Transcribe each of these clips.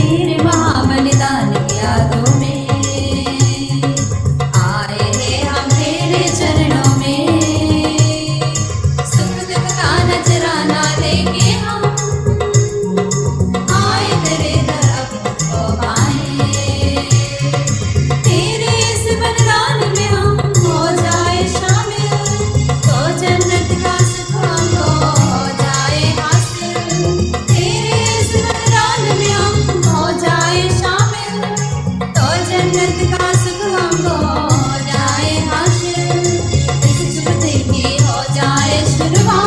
तेरे महाबलिदान की यादों में आए हैं हम तेरे चरणों में। सुख दुख का नजराना लेके हम आए तेरे दर अब तुझको पाए। तेरे इस बलिदान में हम हो जाए शामिल, तो जन्नत का सुख हमको हो जाए हासिल। तेरे इस बलिदान में हम हो जाए शामिल, तो जन्नत का सुख हमको हो जाए हासिल। इस शुभ दिन की हो जाए शुरुआत,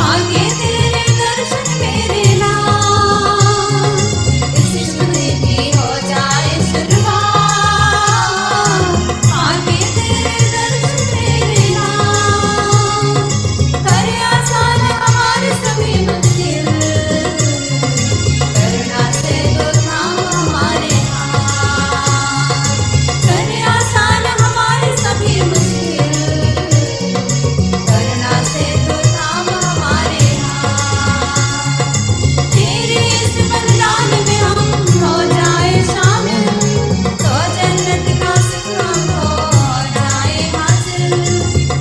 आगे तेरे दर्शन मेरे नाम। इस शुभ दिन की हो जाए शुरुआत, आगे तेरे दर्शन मेरे नाम। कर आसान हमारे सभी मुश्किल, करुणा से तो थाम हमारे हाथ। कर आसान हमारे सभी मुश्किल, करुणा से तो थाम हमारे हाथ। तेरे इस बलिदान में हम हो जाए शामिल, तो जन्नत का सुख हमको हो जाए हासिल।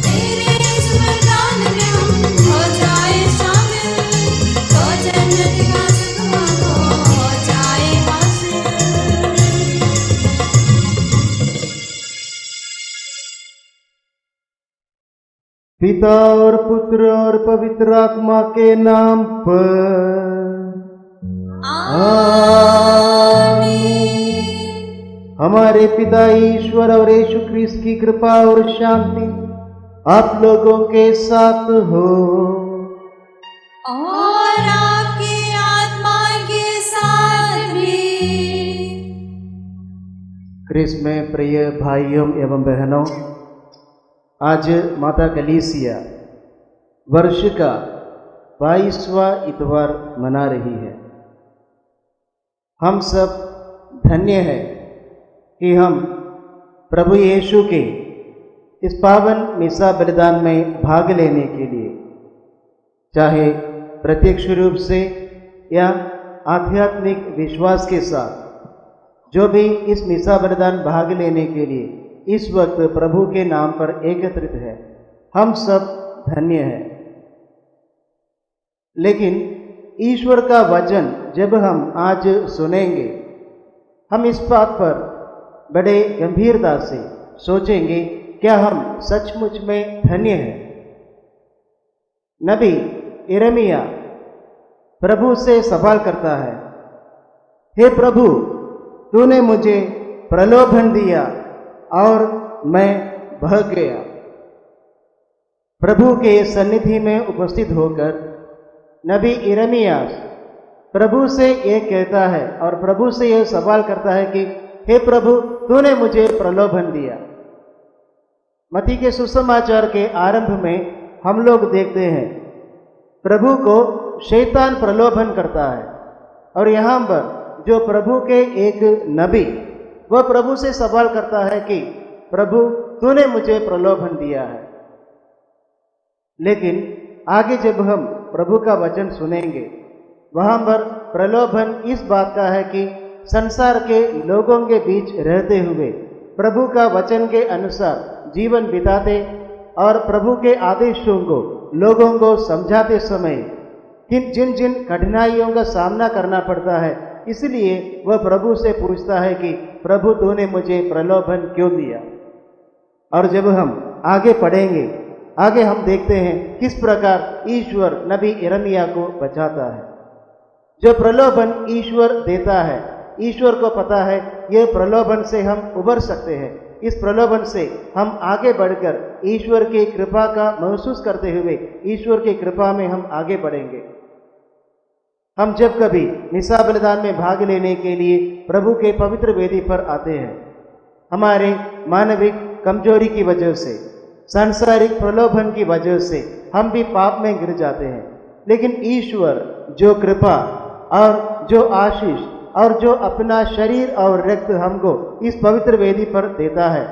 तेरे इस बलिदान में हम हो जाए शामिल, तो जन्नत का सुख हमको हो जाए हासिल। पिता और पुत्र और पवित्र आत्मा के नाम पर आमीन। हमारे पिता ईश्वर और यीशु ख्रीस्त की कृपा और शांति आप लोगों के साथ हो। और आपकी आत्मा के साथ भी। ख्रीस्त में प्रिय भाइयों एवं बहनों, आज माता कलीसिया वर्ष का 22वां इतवार मना रही है। हम सब धन्य हैं कि हम प्रभु यीशु के इस पावन मिसा बलिदान में भाग लेने के लिए, चाहे प्रत्यक्ष रूप से या आध्यात्मिक विश्वास के साथ, जो भी इस मिसा बलिदान भाग लेने के लिए इस वक्त प्रभु के नाम पर एकत्रित है, हम सब धन्य हैं। लेकिन ईश्वर का वचन जब हम आज सुनेंगे, हम इस बात पर बड़े गंभीरता से सोचेंगे, क्या हम सचमुच में धन्य हैं? नबी यिर्मयाह प्रभु से सवाल करता है, हे प्रभु, तूने मुझे प्रलोभन दिया और मैं भाग गया। प्रभु के सन्निधि में उपस्थित होकर नबी यिर्मयाह प्रभु से ये कहता है और प्रभु से यह सवाल करता है कि हे प्रभु, तूने मुझे प्रलोभन दिया। मत्ती के सुसमाचार के आरंभ में हम लोग देखते हैं प्रभु को शैतान प्रलोभन करता है, और यहाँ पर जो प्रभु के एक नबी वह प्रभु से सवाल करता है कि प्रभु, तूने मुझे प्रलोभन दिया है। लेकिन आगे जब हम प्रभु का वचन सुनेंगे, वहां पर प्रलोभन इस बात का है कि संसार के लोगों के बीच रहते हुए प्रभु का वचन के अनुसार जीवन बिताते और प्रभु के आदेशों को लोगों को समझाते समय जिन जिन कठिनाइयों का सामना करना पड़ता है, इसलिए वह प्रभु से पूछता है कि प्रभु, तूने मुझे प्रलोभन क्यों दिया। और जब हम आगे पढ़ेंगे, आगे हम देखते हैं किस प्रकार ईश्वर नबी यिर्मयाह को बचाता है। जो प्रलोभन ईश्वर देता है, ईश्वर को पता है यह प्रलोभन से हम उबर सकते हैं। इस प्रलोभन से हम आगे बढ़कर ईश्वर की कृपा का महसूस करते हुए ईश्वर की कृपा में हम आगे बढ़ेंगे। हम जब कभी मिसा बलिदान में भाग लेने के लिए प्रभु के पवित्र वेदी पर आते हैं, हमारे मानविक कमजोरी की वजह से, सांसारिक प्रलोभन की वजह से हम भी पाप में गिर जाते हैं। लेकिन ईश्वर जो कृपा और जो आशीष और जो अपना शरीर और रक्त हमको इस पवित्र वेदी पर देता है,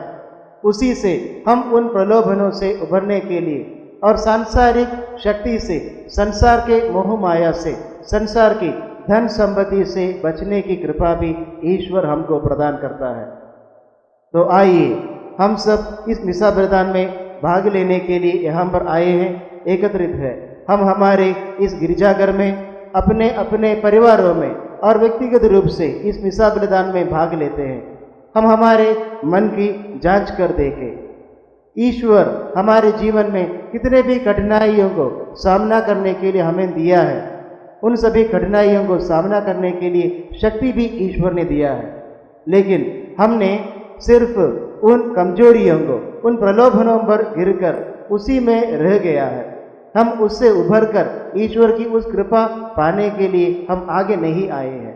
उसी से हम उन प्रलोभनों से उभरने के लिए और सांसारिक शक्ति से, संसार के मोह माया से, संसार की धन संपत्ति से बचने की कृपा भी ईश्वर हमको प्रदान करता है। तो आइए हम सब इस मिसा बलिदान में भाग लेने के लिए यहाँ पर आए हैं, एकत्रित है। हम हमारे इस गिरजाघर में अपने अपने परिवारों में और व्यक्तिगत रूप से इस मिसा बलिदान में भाग लेते हैं। हम हमारे मन की जांच कर देखें, ईश्वर हमारे जीवन में कितने भी कठिनाइयों को सामना करने के लिए हमें दिया है, उन सभी कठिनाइयों को सामना करने के लिए शक्ति भी ईश्वर ने दिया है। लेकिन हमने सिर्फ उन कमजोरियों को, उन प्रलोभनों पर गिरकर उसी में रह गया है। हम उससे उभरकर ईश्वर की उस कृपा पाने के लिए हम आगे नहीं आए हैं।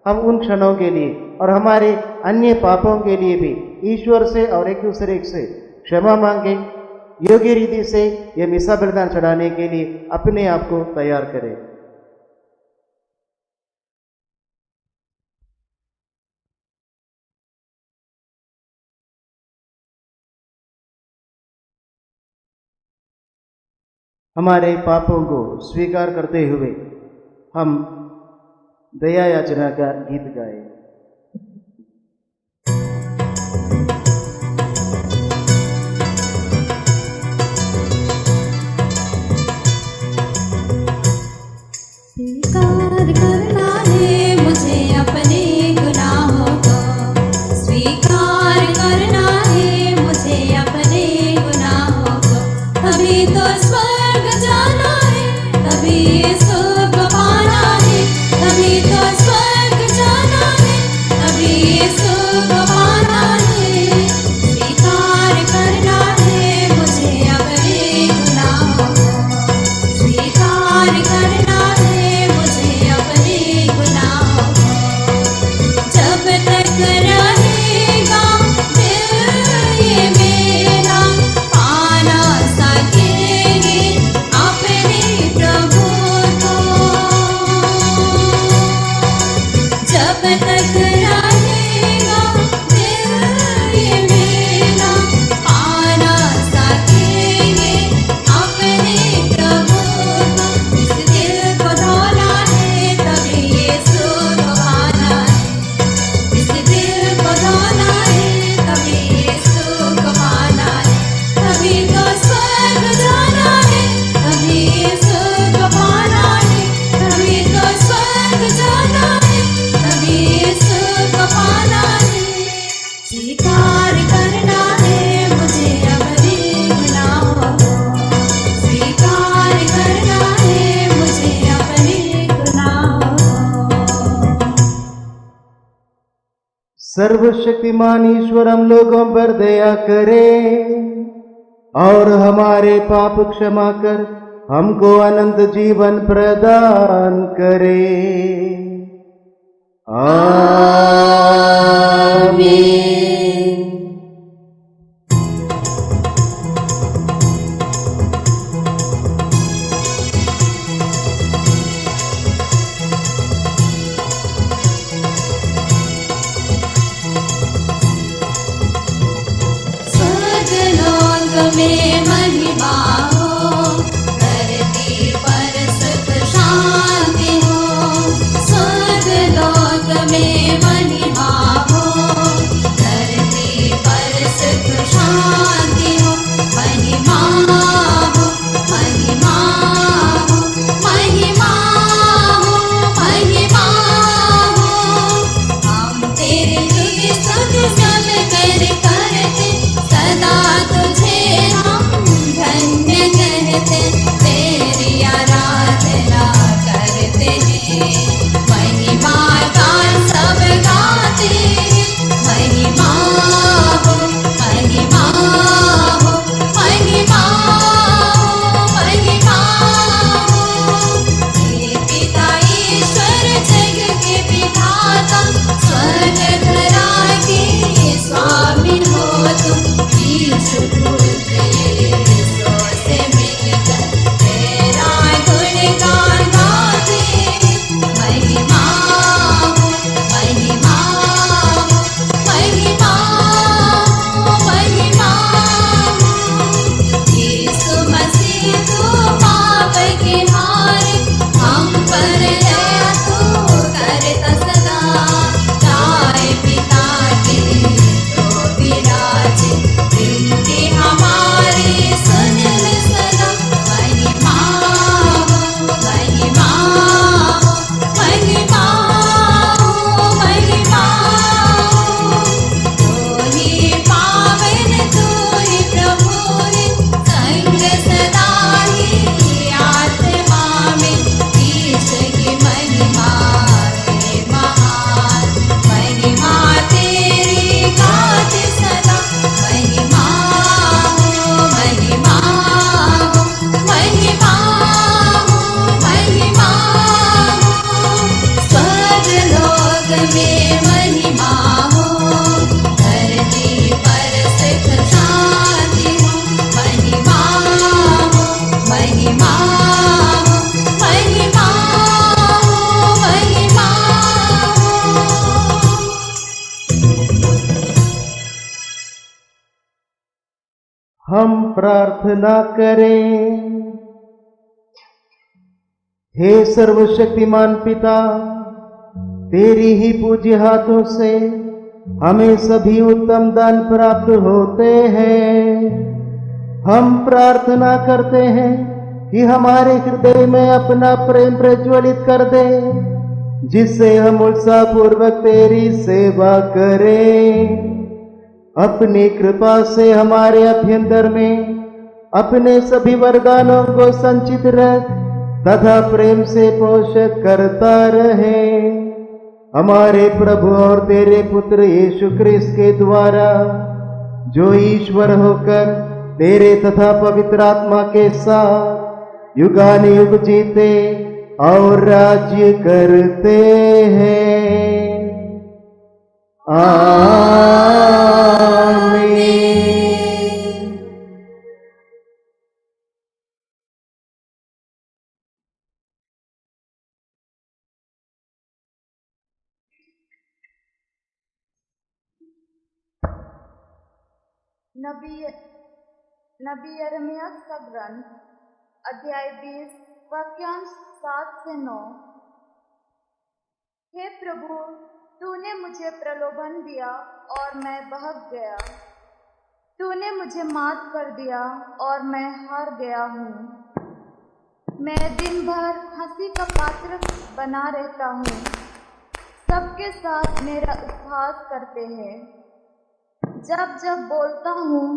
हम उन क्षणों के लिए और हमारे अन्य पापों के लिए भी ईश्वर से और एक दूसरे से क्षमा मांगे, योग्य रीति से यह मिसा बलिदान चढ़ाने के लिए अपने आप को तैयार करें। हमारे पापों को स्वीकार करते हुए हम दया याचना का गीत गाएं। स्वीकार करना है मुझे अपने गुनाहों को, स्वीकार करना है मुझे अपने गुनाहों को। तभी तो स्वर्ग जाना है, तभी यीशु को पाना है। तभी तो स्वर्ग जाना है, तभी यीशु को पाना है। स्वीकार करना है मुझे अपने गुनाहों को, स्वीकार करना है मुझे अपने गुनाहों को। जब तक रहेगा दिल ये मेरा, पाना सकेंगे अपने प्रभु को। जब तक रहेगा दिल ये मेरा, पाना सकेंगे अपने प्रभु को। इस दिल को धोना है तभी यीशु को पाना है। इस दिल को धोना है तभी यीशु को पाना है। तभी तो स्वर्ग जाना है, तभी यीशु को पाना है। तभी तो स्वर्ग जाना है, तभी यीशु को पाना है। स्वीकार करना है मुझे अपने गुनाहों को, स्वीकार करना है मुझे अपने गुनाहों को। सर्वशक्तिमान ईश्वर हम लोगों पर दया करे और हमारे पाप क्षमा कर हमको अनंत जीवन प्रदान करे। आमीन। स्वर्गलोक में महिमा हो, धरती पर सुख शांति हो। स्वर्गलोक में महिमा हो, धरती पर सुख शांति हो। महिमा हो, महिमा हो, महिमा हो, महिमा हो। हम तेरे स्तुति सब करते, सदा तुझे हम धन्य कहते। तेरी आराधना कर हम प्रार्थना करें। हे सर्वशक्तिमान पिता, तेरी ही पूज्य हाथों से हमें सभी उत्तम दान प्राप्त होते हैं। हम प्रार्थना करते हैं कि हमारे हृदय में अपना प्रेम प्रज्वलित कर दे, जिससे हम उत्साहपूर्वक तेरी सेवा करें। अपनी कृपा से हमारे अभ्यंतर में अपने सभी वरदानों को संचित रख तथा प्रेम से पोषित करता रहे। हमारे प्रभु और तेरे पुत्र यीशु कृष्ण के द्वारा, जो ईश्वर होकर तेरे तथा पवित्र आत्मा के साथ युगानुयुग जीते और राज्य करते हैं। आमीन। नबी यिर्मयाह का ग्रंथ अध्याय 20 वाक्यांश 7 से 9। हे प्रभु, तूने मुझे प्रलोभन दिया और मैं बहक गया। तूने मुझे मात कर दिया और मैं हार गया हूँ। मैं दिन भर हंसी का पात्र बना रहता हूँ। सबके साथ मेरा उपहास करते हैं। जब जब बोलता हूँ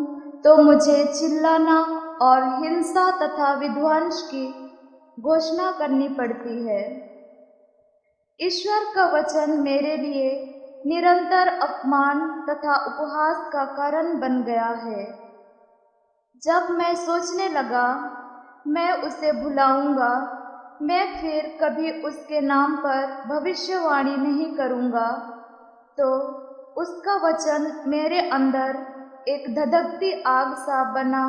तो मुझे चिल्लाना और हिंसा तथा विध्वंस की घोषणा करनी पड़ती है। ईश्वर का वचन मेरे लिए निरंतर अपमान तथा उपहास का कारण बन गया है। जब मैं सोचने लगा मैं उसे भुलाऊंगा, मैं फिर कभी उसके नाम पर भविष्यवाणी नहीं करूंगा, तो उसका वचन मेरे अंदर एक धधकती आग सा बना,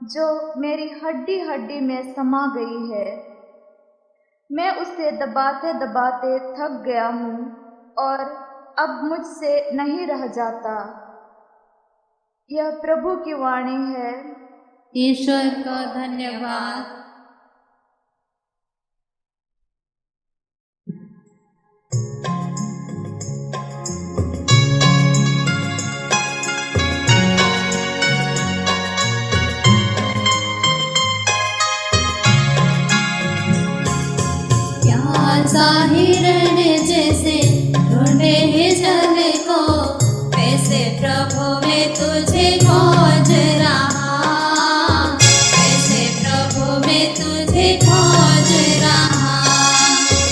जो मेरी हड्डी हड्डी में समा गई है। मैं उसे दबाते दबाते थक गया हूँ और अब मुझसे नहीं रह जाता। यह प्रभु की वाणी है। ईश्वर का धन्यवाद। हिरण जैसे ढूंढे हैं जल को, वैसे प्रभु मैं तुझे खोज रहा, वैसे प्रभु मैं तुझे खोज रहा।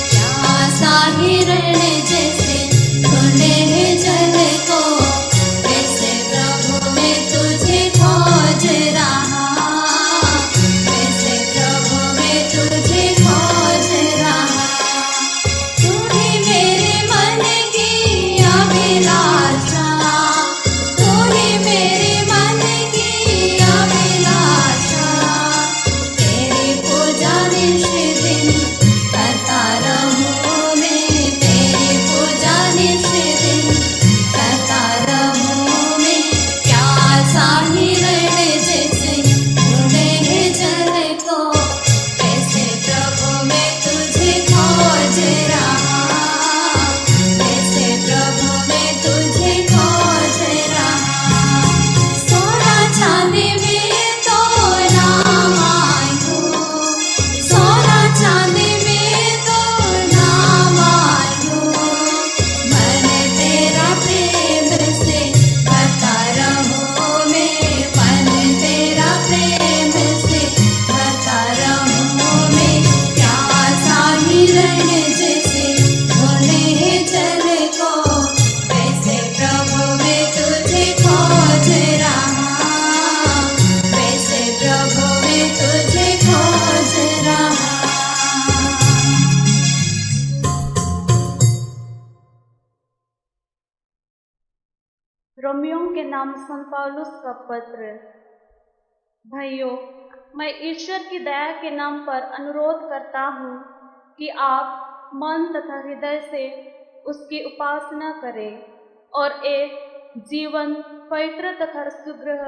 प्यासा हिरण जैसे ढूंढे हैं जल को, वैसे प्रभु मैं तुझे खोज रहा, वैसे प्रभु मैं तुझे खोज रहा। रोमियो के नाम संत पौलुस का पत्र। भाइयों, मैं ईश्वर की दया के नाम पर अनुरोध करता हूँ कि आप मन तथा हृदय से उसकी उपासना करें और एक जीवन पवित्र तथा सुग्रह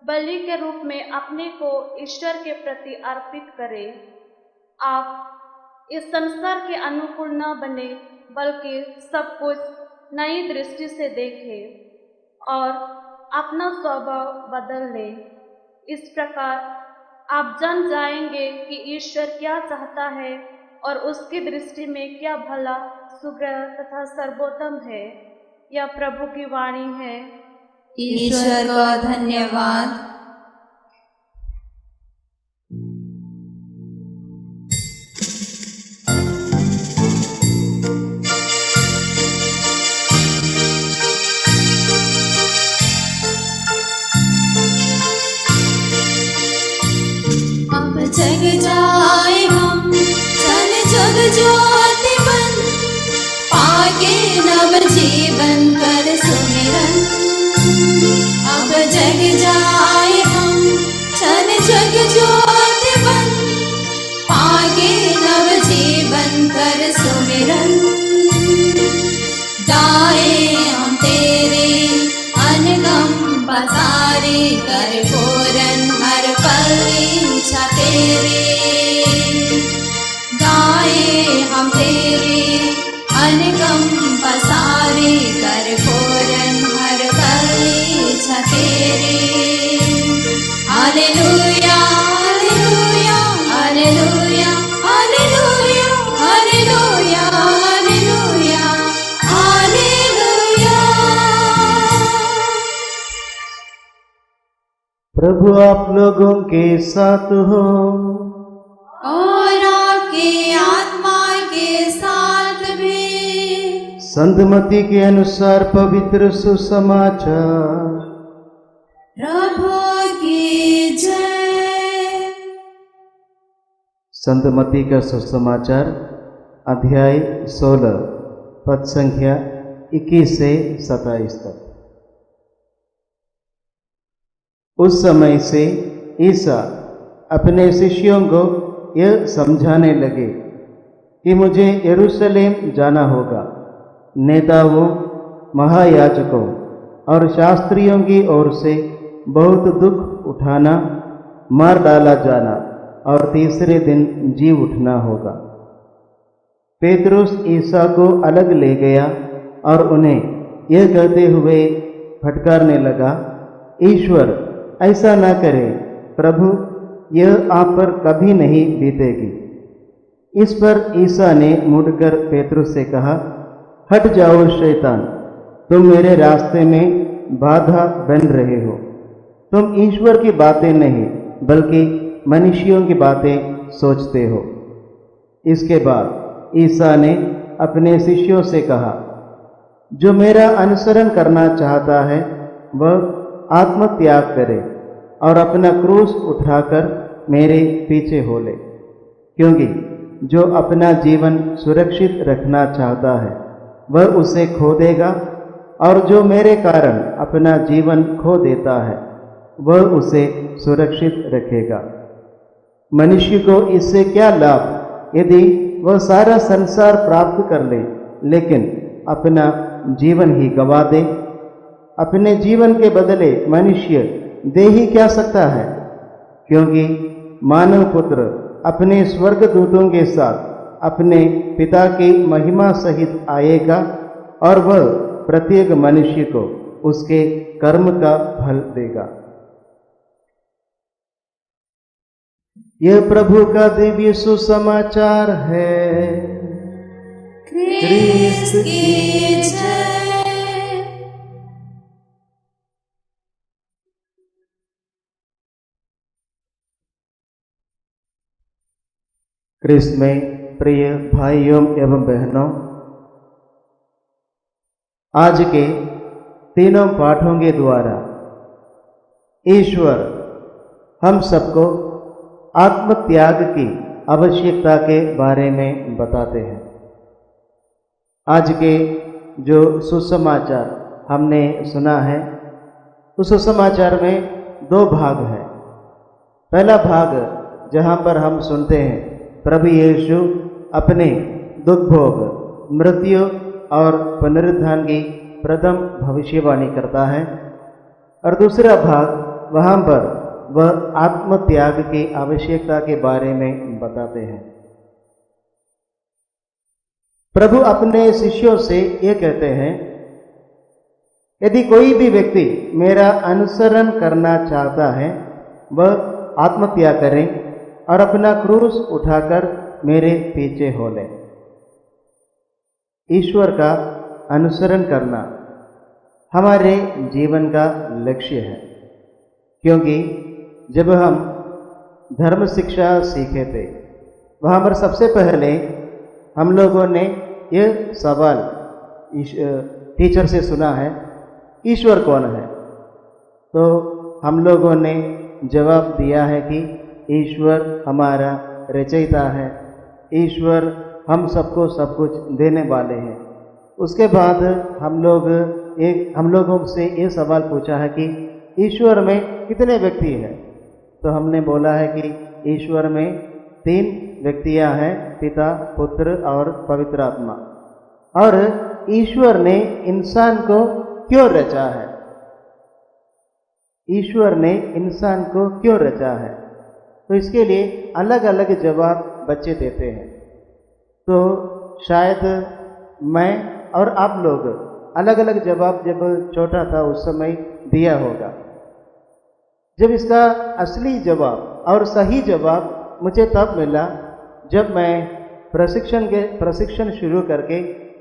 बलि के रूप में अपने को ईश्वर के प्रति अर्पित करें। आप इस संसार के अनुकूल न बने, बल्कि सब कुछ नई दृष्टि से देखें और अपना स्वभाव बदल लें। इस प्रकार आप जान जाएंगे कि ईश्वर क्या चाहता है और उसकी दृष्टि में क्या भला, सुग्रह तथा सर्वोत्तम है। यह प्रभु की वाणी है। ईश्वर को धन्यवाद। अब जग जाए हम चल जग ज्योति बन, पाके नव जीवन कर सुमिरन। अब जग जाए हम चल जग ज्योति बन, पाके नव जीवन कर सुमिरन। गाए हम तेरे अनगम पसारे, कर पूरन हर पल इच्छा तेरे। गाए हम तेरे अनगम पसारे, कर पूरन हर पल इच्छा तेरे। Hallelujah hallelujah hallelujah hallelujah hallelujah hallelujah hallelujah. प्रभु आप लोगों के साथ हो और आपके आत्मा के साथ भी। संत मत्ती के अनुसार पवित्र सुसमाचार। प्रभु की जय। संत मत्ती का सुसमाचार अध्याय 16 पद संख्या 21 से 27 तक। उस समय से ईसा अपने शिष्यों को यह समझाने लगे कि मुझे यरूशलेम जाना होगा, नेताओं, महायाजकों और शास्त्रियों की ओर से बहुत दुख उठाना, मार डाला जाना और तीसरे दिन जी उठना होगा। पेतरुस ईसा को अलग ले गया और उन्हें यह कहते हुए फटकारने लगा, ईश्वर ऐसा ना करे, प्रभु यह आप पर कभी नहीं बीतेगी। इस पर ईसा ने मुड़कर पेतरुस से कहा, हट जाओ शैतान, तुम मेरे रास्ते में बाधा बन रहे हो। तुम ईश्वर की बातें नहीं बल्कि मनुष्यों की बातें सोचते हो। इसके बाद ईसा ने अपने शिष्यों से कहा, जो मेरा अनुसरण करना चाहता है वह आत्मत्याग करे और अपना क्रूस उठाकर मेरे पीछे हो ले। क्योंकि जो अपना जीवन सुरक्षित रखना चाहता है वह उसे खो देगा, और जो मेरे कारण अपना जीवन खो देता है वह उसे सुरक्षित रखेगा। मनुष्य को इससे क्या लाभ यदि वह सारा संसार प्राप्त कर ले, लेकिन अपना जीवन ही गंवा दे। अपने जीवन के बदले मनुष्य दे ही क्या सकता है? क्योंकि मानव पुत्र अपने स्वर्गदूतों के साथ अपने पिता की महिमा सहित आएगा और वह प्रत्येक मनुष्य को उसके कर्म का फल देगा। यह प्रभु का दिव्य सुसमाचार है। क्रिस्त की जय। क्रिस्त में प्रिय भाइयों एवं बहनों, आज के तीनों पाठों के द्वारा ईश्वर हम सबको आत्मत्याग की आवश्यकता के बारे में बताते हैं। आज के जो सुसमाचार हमने सुना है, उस सुसमाचार में दो भाग हैं। पहला भाग जहाँ पर हम सुनते हैं प्रभु यीशु अपने दुख भोग, मृत्यु और पुनरुत्थान की प्रथम भविष्यवाणी करता है, और दूसरा भाग वहाँ पर वह आत्मत्याग की आवश्यकता के बारे में बताते हैं। प्रभु अपने शिष्यों से ये कहते हैं, यदि कोई भी व्यक्ति मेरा अनुसरण करना चाहता है वह आत्मत्याग करे और अपना क्रूस उठाकर मेरे पीछे हो ले। ईश्वर का अनुसरण करना हमारे जीवन का लक्ष्य है, क्योंकि जब हम धर्म शिक्षा सीखे थे वहाँ पर सबसे पहले हम लोगों ने यह सवाल टीचर से सुना है, ईश्वर कौन है? तो हम लोगों ने जवाब दिया है कि ईश्वर हमारा रचयिता है, ईश्वर हम सबको सब कुछ देने वाले हैं। उसके बाद हम लोगों से ये सवाल पूछा है कि ईश्वर में कितने व्यक्ति हैं? तो हमने बोला है कि ईश्वर में 3 व्यक्तियां हैं, पिता, पुत्र और पवित्र आत्मा। और ईश्वर ने इंसान को क्यों रचा है? ईश्वर ने इंसान को क्यों रचा है? तो इसके लिए अलग अलग जवाब बच्चे देते हैं। तो शायद मैं और आप लोग अलग अलग जवाब जब छोटा था उस समय दिया होगा। जब इसका असली जवाब और सही जवाब मुझे तब मिला जब मैं प्रशिक्षण शुरू करके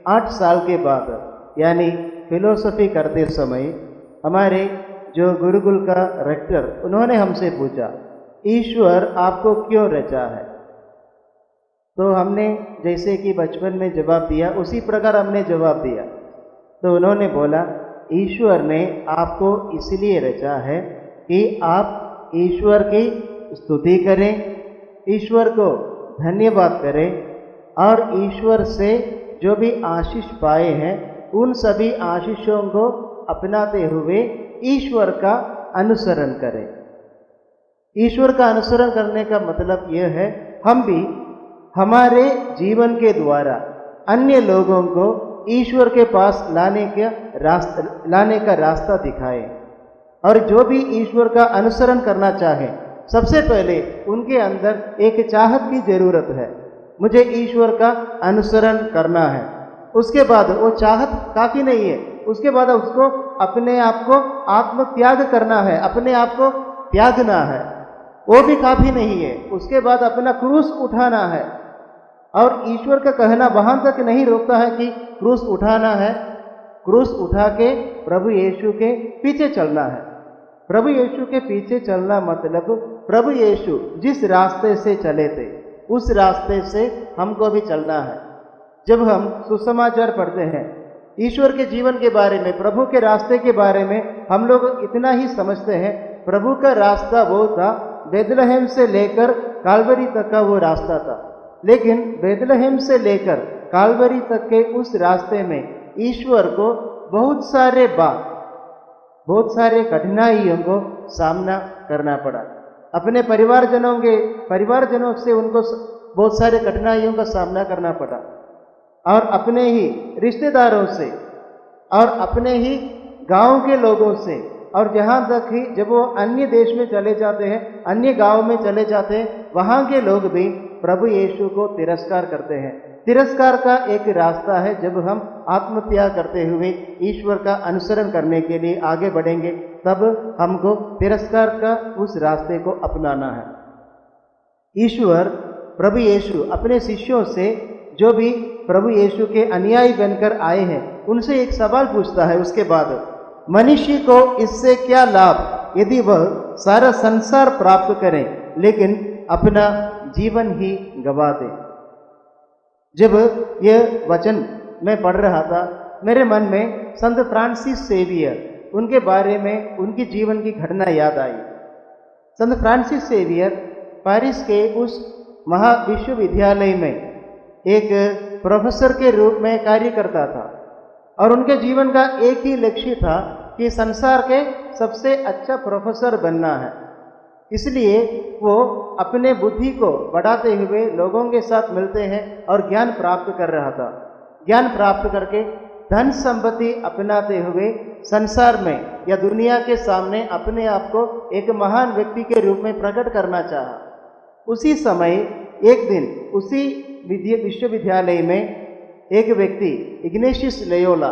8 साल के बाद, यानी फिलोसफी करते समय, हमारे जो गुरुकुल का रेक्टर उन्होंने हमसे पूछा, ईश्वर आपको क्यों रचा है? तो हमने जैसे कि बचपन में जवाब दिया उसी प्रकार हमने जवाब दिया। तो उन्होंने बोला, ईश्वर ने आपको इसलिए रचा है कि आप ईश्वर की स्तुति करें, ईश्वर को धन्यवाद करें और ईश्वर से जो भी आशीष पाए हैं उन सभी आशीषों को अपनाते हुए ईश्वर का अनुसरण करें। ईश्वर का अनुसरण करने का मतलब यह है हम भी हमारे जीवन के द्वारा अन्य लोगों को ईश्वर के पास लाने का रास्ता दिखाएं। और जो भी ईश्वर का अनुसरण करना चाहे, सबसे पहले उनके अंदर एक चाहत की जरूरत है, मुझे ईश्वर का अनुसरण करना है। उसके बाद वो चाहत काफ़ी नहीं है, उसके बाद उसको अपने आप को आत्मत्याग करना है, अपने आप को त्यागना है, वो भी काफ़ी नहीं है। उसके बाद अपना क्रूस उठाना है। और ईश्वर का कहना वहां तक नहीं रोकता है कि क्रूस उठाना है, क्रूस उठा के प्रभु यीशु के पीछे चलना है। प्रभु यीशु के पीछे चलना मतलब प्रभु यीशु जिस रास्ते से चले थे उस रास्ते से हमको भी चलना है। जब हम सुसमाचार पढ़ते हैं ईश्वर के जीवन के बारे में, प्रभु के रास्ते के बारे में, हम लोग इतना ही समझते हैं, प्रभु का रास्ता वो था, बेथलेहम से लेकर कालवरी तक का वो रास्ता था। लेकिन बेथलेहम से लेकर कालवरी तक के उस रास्ते में ईश्वर को बहुत सारे कठिनाइयों को सामना करना पड़ा। अपने परिवारजनों से उनको बहुत सारे कठिनाइयों का सामना करना पड़ा, और अपने ही रिश्तेदारों से और अपने ही गांव के लोगों से, और जहाँ तक ही जब वो अन्य देश में चले जाते हैं, अन्य गांव में चले जाते हैं, वहाँ के लोग भी प्रभु यीशु को तिरस्कार करते हैं। तिरस्कार का एक रास्ता है, जब हम आत्मत्याग करते हुए ईश्वर का अनुसरण करने के लिए आगे बढ़ेंगे तब हमको तिरस्कार का उस रास्ते को अपनाना है। ईश्वर प्रभु यीशु अपने शिष्यों से, जो भी प्रभु यीशु के अनुयायी बनकर आए हैं, उनसे एक सवाल पूछता है। उसके बाद मनुष्य को इससे क्या लाभ यदि वह सारा संसार प्राप्त करे लेकिन अपना जीवन ही गवा दे। जब यह वचन मैं पढ़ रहा था, मेरे मन में संत फ्रांसिस सेवियर, उनके बारे में, उनकी जीवन की घटना याद आई। संत फ्रांसिस सेवियर पेरिस के उस महाविश्वविद्यालय में एक प्रोफेसर के रूप में कार्य करता था, और उनके जीवन का एक ही लक्ष्य था कि संसार के सबसे अच्छा प्रोफेसर बनना है। इसलिए वो अपने बुद्धि को बढ़ाते हुए लोगों के साथ मिलते हैं और ज्ञान प्राप्त कर रहा था। ज्ञान प्राप्त करके धन संपत्ति अपनाते हुए संसार में या दुनिया के सामने अपने आप को एक महान व्यक्ति के रूप में प्रकट करना चाहा। उसी समय एक दिन उसी विश्वविद्यालय में एक व्यक्ति इग्नेशियस लोयोला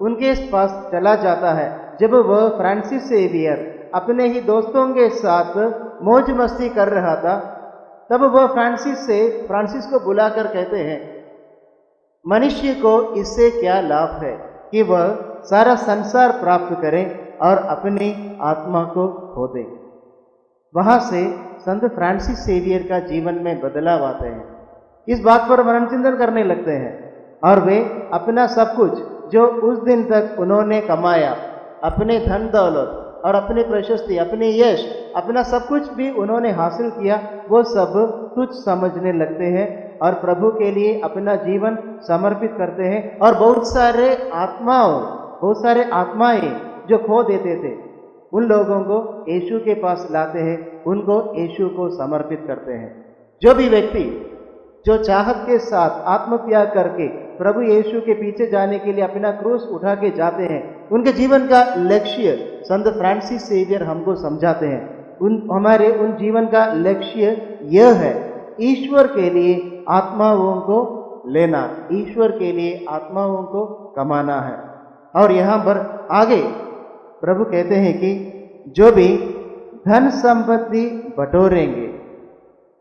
उनके पास चला जाता है। जब वह फ्रांसिस सेवियर अपने ही दोस्तों के साथ मौज मस्ती कर रहा था, तब वह फ्रांसिस को बुलाकर कहते हैं, मनुष्य को इससे क्या लाभ है कि वह सारा संसार प्राप्त करे और अपनी आत्मा को खो दे। वहां से संत फ्रांसिस सेवियर का जीवन में बदलाव आते हैं। इस बात पर मनन चिंतन करने लगते हैं और वे अपना सब कुछ जो उस दिन तक उन्होंने कमाया, अपने धन दौलत और अपनी प्रशस्ति, अपनी यश, अपना सब कुछ भी उन्होंने हासिल किया, वो सब तुच्छ समझने लगते हैं और प्रभु के लिए अपना जीवन समर्पित करते हैं। और बहुत सारे आत्माएं जो खो देते थे, उन लोगों को यीशु के पास लाते हैं, उनको यीशु को समर्पित करते हैं। जो भी व्यक्ति जो चाहत के साथ आत्मत्याग करके प्रभु यीशु के पीछे जाने के लिए अपना क्रूस उठा के जाते हैं, उनके जीवन का लक्ष्य संत फ्रांसिस सेवियर हमको समझाते हैं। हमारे उन जीवन का लक्ष्य यह है, ईश्वर के लिए आत्माओं को लेना, ईश्वर के लिए आत्माओं को कमाना है। और यहाँ पर आगे प्रभु कहते हैं कि जो भी धन संपत्ति बटोरेंगे,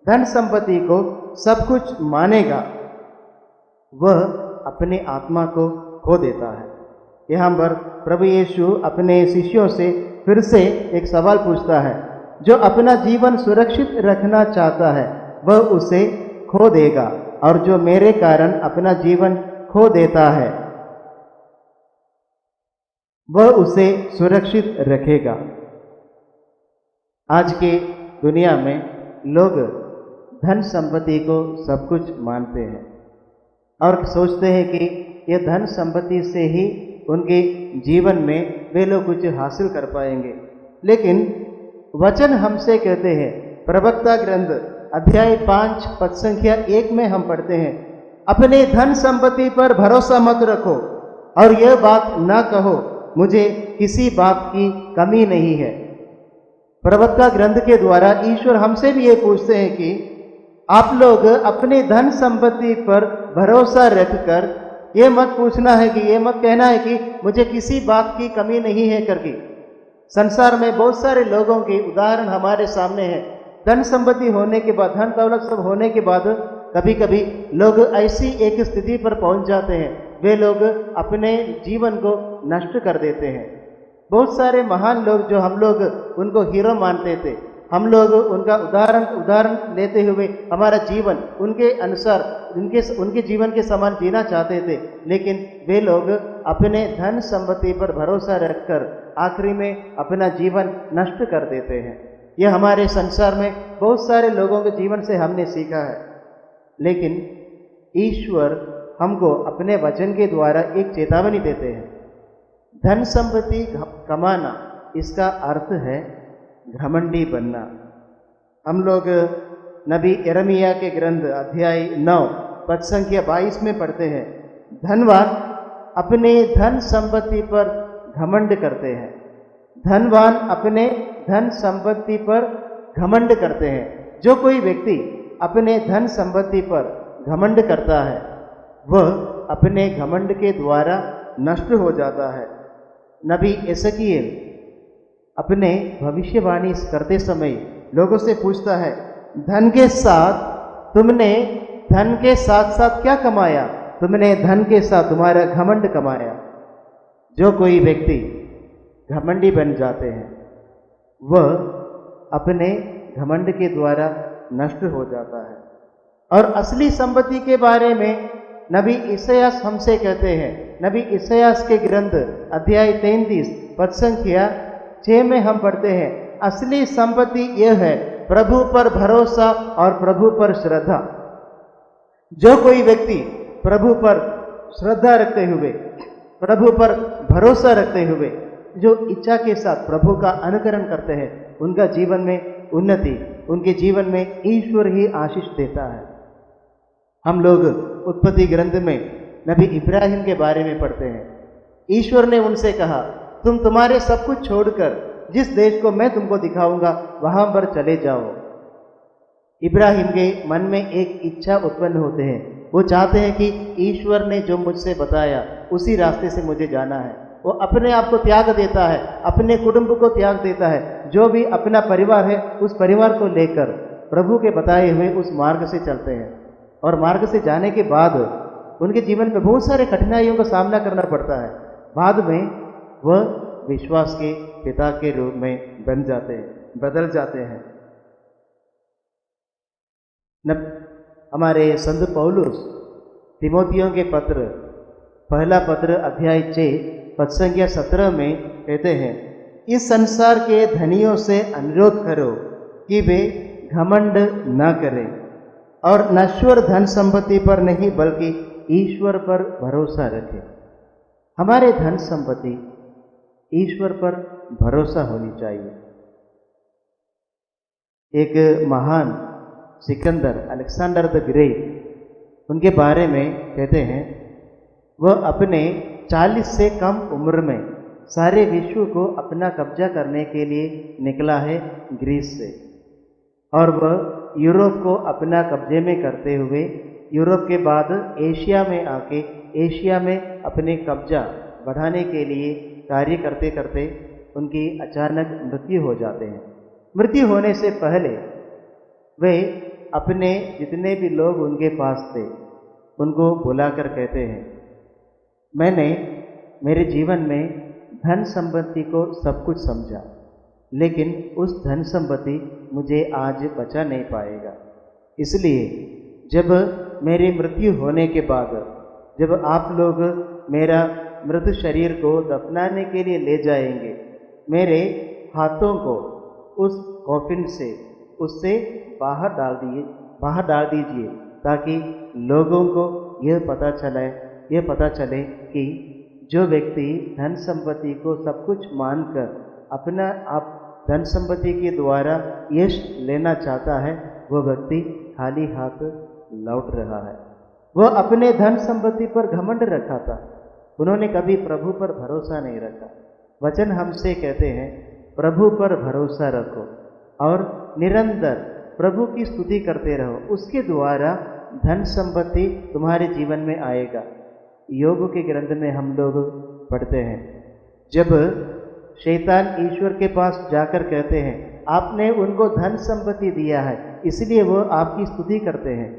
धन संपत्ति को सब कुछ मानेगा, वह अपने आत्मा को खो देता है। यहाँ पर प्रभु यीशु अपने शिष्यों से फिर से एक सवाल पूछता है, जो अपना जीवन सुरक्षित रखना चाहता है वह उसे खो देगा, और जो मेरे कारण अपना जीवन खो देता है वह उसे सुरक्षित रखेगा। आज के दुनिया में लोग धन संपत्ति को सब कुछ मानते हैं और सोचते हैं कि यह धन संपत्ति से ही उनके जीवन में वे लोग कुछ हासिल कर पाएंगे। लेकिन वचन हमसे कहते हैं, प्रवक्ता ग्रंथ अध्याय 5 पद संख्या 1 में हम पढ़ते हैं, अपने धन संपत्ति पर भरोसा मत रखो और यह बात ना कहो मुझे किसी बात की कमी नहीं है। प्रवक्ता ग्रंथ के द्वारा ईश्वर हमसे भी ये पूछते हैं कि आप लोग अपने धन संपत्ति पर भरोसा रखकर ये मत पूछना है कि ये मत कहना है कि मुझे किसी बात की कमी नहीं है करके। संसार में बहुत सारे लोगों के उदाहरण हमारे सामने हैं। धन संपत्ति होने के बाद, धन दौलत सब होने के बाद कभी कभी लोग ऐसी एक स्थिति पर पहुंच जाते हैं, वे लोग अपने जीवन को नष्ट कर देते हैं। बहुत सारे महान लोग जो हम लोग उनको हीरो मानते थे, हम लोग उनका उदाहरण लेते हुए हमारा जीवन उनके अनुसार उनके जीवन के समान जीना चाहते थे, लेकिन वे लोग अपने धन संपत्ति पर भरोसा रखकर आखिरी में अपना जीवन नष्ट कर देते हैं। यह हमारे संसार में बहुत सारे लोगों के जीवन से हमने सीखा है। लेकिन ईश्वर हमको अपने वचन के द्वारा एक चेतावनी देते हैं। धन संपत्ति कमाना, इसका अर्थ है घमंडी बनना। हम लोग नबी यिर्मयाह के ग्रंथ अध्याय 9 पद संख्या 22 में पढ़ते हैं, धनवान अपने धन संपत्ति पर घमंड करते हैं। धनवान अपने धन संपत्ति पर घमंड करते हैं। जो कोई व्यक्ति अपने धन संपत्ति पर घमंड करता है वह अपने घमंड के द्वारा नष्ट हो जाता है। नबी एसकीएल अपने भविष्यवाणी करते समय लोगों से पूछता है, धन के साथ तुमने धन के साथ साथ क्या कमाया? तुमने धन के साथ तुम्हारा घमंड कमाया। जो कोई व्यक्ति घमंडी बन जाते हैं वह अपने घमंड के द्वारा नष्ट हो जाता है। और असली संपत्ति के बारे में नबी इसायास हमसे कहते हैं। नबी इसायास के ग्रंथ अध्याय 33 पद संख्या 6 में हम पढ़ते हैं, असली संपत्ति यह है प्रभु पर भरोसा और प्रभु पर श्रद्धा। जो कोई व्यक्ति प्रभु पर श्रद्धा रखते हुए, प्रभु पर भरोसा रखते हुए जो इच्छा के साथ प्रभु का अनुकरण करते हैं, उनका जीवन में उन्नति, उनके जीवन में ईश्वर ही आशीष देता है। हम लोग उत्पत्ति ग्रंथ में नबी इब्राहिम के बारे में पढ़ते हैं। ईश्वर ने उनसे कहा, तुम तुम्हारे सब कुछ छोड़कर जिस देश को मैं तुमको दिखाऊंगा वहां पर चले जाओ। इब्राहिम के मन में एक इच्छा उत्पन्न होते हैं, वो चाहते हैं कि ईश्वर ने जो मुझसे बताया उसी रास्ते से मुझे जाना है। वो अपने आप को त्याग देता है, अपने कुटुंब को त्याग देता है, जो भी अपना परिवार है उस परिवार को लेकर प्रभु के बताए हुए उस मार्ग से चलते हैं। और मार्ग से जाने के बाद उनके जीवन में बहुत सारे कठिनाइयों का सामना करना पड़ता है। बाद में वह विश्वास के पिता के रूप में बदल जाते हैं। हमारे संत पौलुस तिमोथियों के पत्र, पहला पत्र अध्याय 6 पद संख्या 17 में कहते हैं, इस संसार के धनियों से अनुरोध करो कि वे घमंड न करें और नश्वर धन संपत्ति पर नहीं बल्कि ईश्वर पर भरोसा रखें। हमारे धन संपत्ति ईश्वर पर भरोसा होनी चाहिए। एक महान सिकंदर अलेक्जेंडर द ग्रेट, उनके बारे में कहते हैं, वह अपने 40 से कम उम्र में सारे विश्व को अपना कब्जा करने के लिए निकला है ग्रीस से, और वह यूरोप को अपना कब्जे में करते हुए यूरोप के बाद एशिया में आके एशिया में अपने कब्जा बढ़ाने के लिए कार्य करते करते उनकी अचानक मृत्यु हो जाते हैं। मृत्यु होने से पहले वे अपने जितने भी लोग उनके पास थे उनको बुलाकर कहते हैं, मैंने मेरे जीवन में धन संपत्ति को सब कुछ समझा, लेकिन उस धन संपत्ति मुझे आज बचा नहीं पाएगा। इसलिए जब मेरी मृत्यु होने के बाद जब आप लोग मेरा मृत शरीर को दफनाने के लिए ले जाएंगे, मेरे हाथों को उस कॉफिन से उससे बाहर डाल दीजिए ताकि लोगों को यह पता चले कि जो व्यक्ति धन संपत्ति को सब कुछ मानकर अपना आप धन संपत्ति के द्वारा यश लेना चाहता है, वह व्यक्ति खाली हाथ लौट रहा है। वह अपने धन संपत्ति पर घमंड रखा था, उन्होंने कभी प्रभु पर भरोसा नहीं रखा। वचन हमसे कहते हैं, प्रभु पर भरोसा रखो और निरंतर प्रभु की स्तुति करते रहो, उसके द्वारा धन संपत्ति तुम्हारे जीवन में आएगा। योग के ग्रंथ में हम लोग पढ़ते हैं, जब शैतान ईश्वर के पास जाकर कहते हैं, आपने उनको धन संपत्ति दिया है इसलिए वो आपकी स्तुति करते हैं,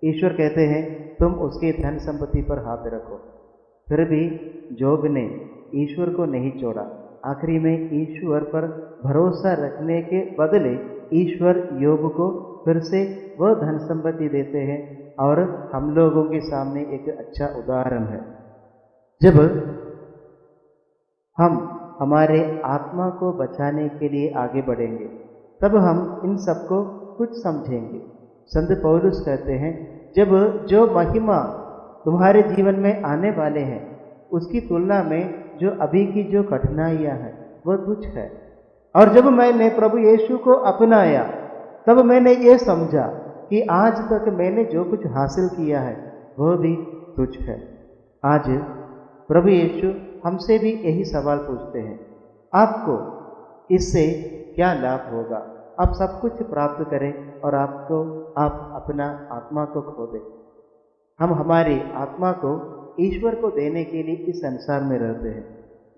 ईश्वर कहते हैं तुम उसके धन संपत्ति पर हाथ रखो। फिर भी जोब ने ईश्वर को नहीं छोड़ा। आखिरी में ईश्वर पर भरोसा रखने के बदले ईश्वर योग को फिर से वह धन संपत्ति देते हैं, और हम लोगों के सामने एक अच्छा उदाहरण है। जब हम हमारे आत्मा को बचाने के लिए आगे बढ़ेंगे तब हम इन सबको कुछ समझेंगे। संत पौलुस कहते हैं, जब जो महिमा तुम्हारे जीवन में आने वाले हैं उसकी तुलना में जो अभी की जो कठिनाइयां हैं वह तुच्छ है। और जब मैंने प्रभु यीशु को अपनाया तब मैंने ये समझा कि आज तक मैंने जो कुछ हासिल किया है वह भी तुच्छ है। आज प्रभु यीशु हमसे भी यही सवाल पूछते हैं, आपको इससे क्या लाभ होगा? आप सब कुछ प्राप्त करें और आप अपना आत्मा को खो दें। हम हमारी आत्मा को ईश्वर को देने के लिए इस संसार में रहते हैं।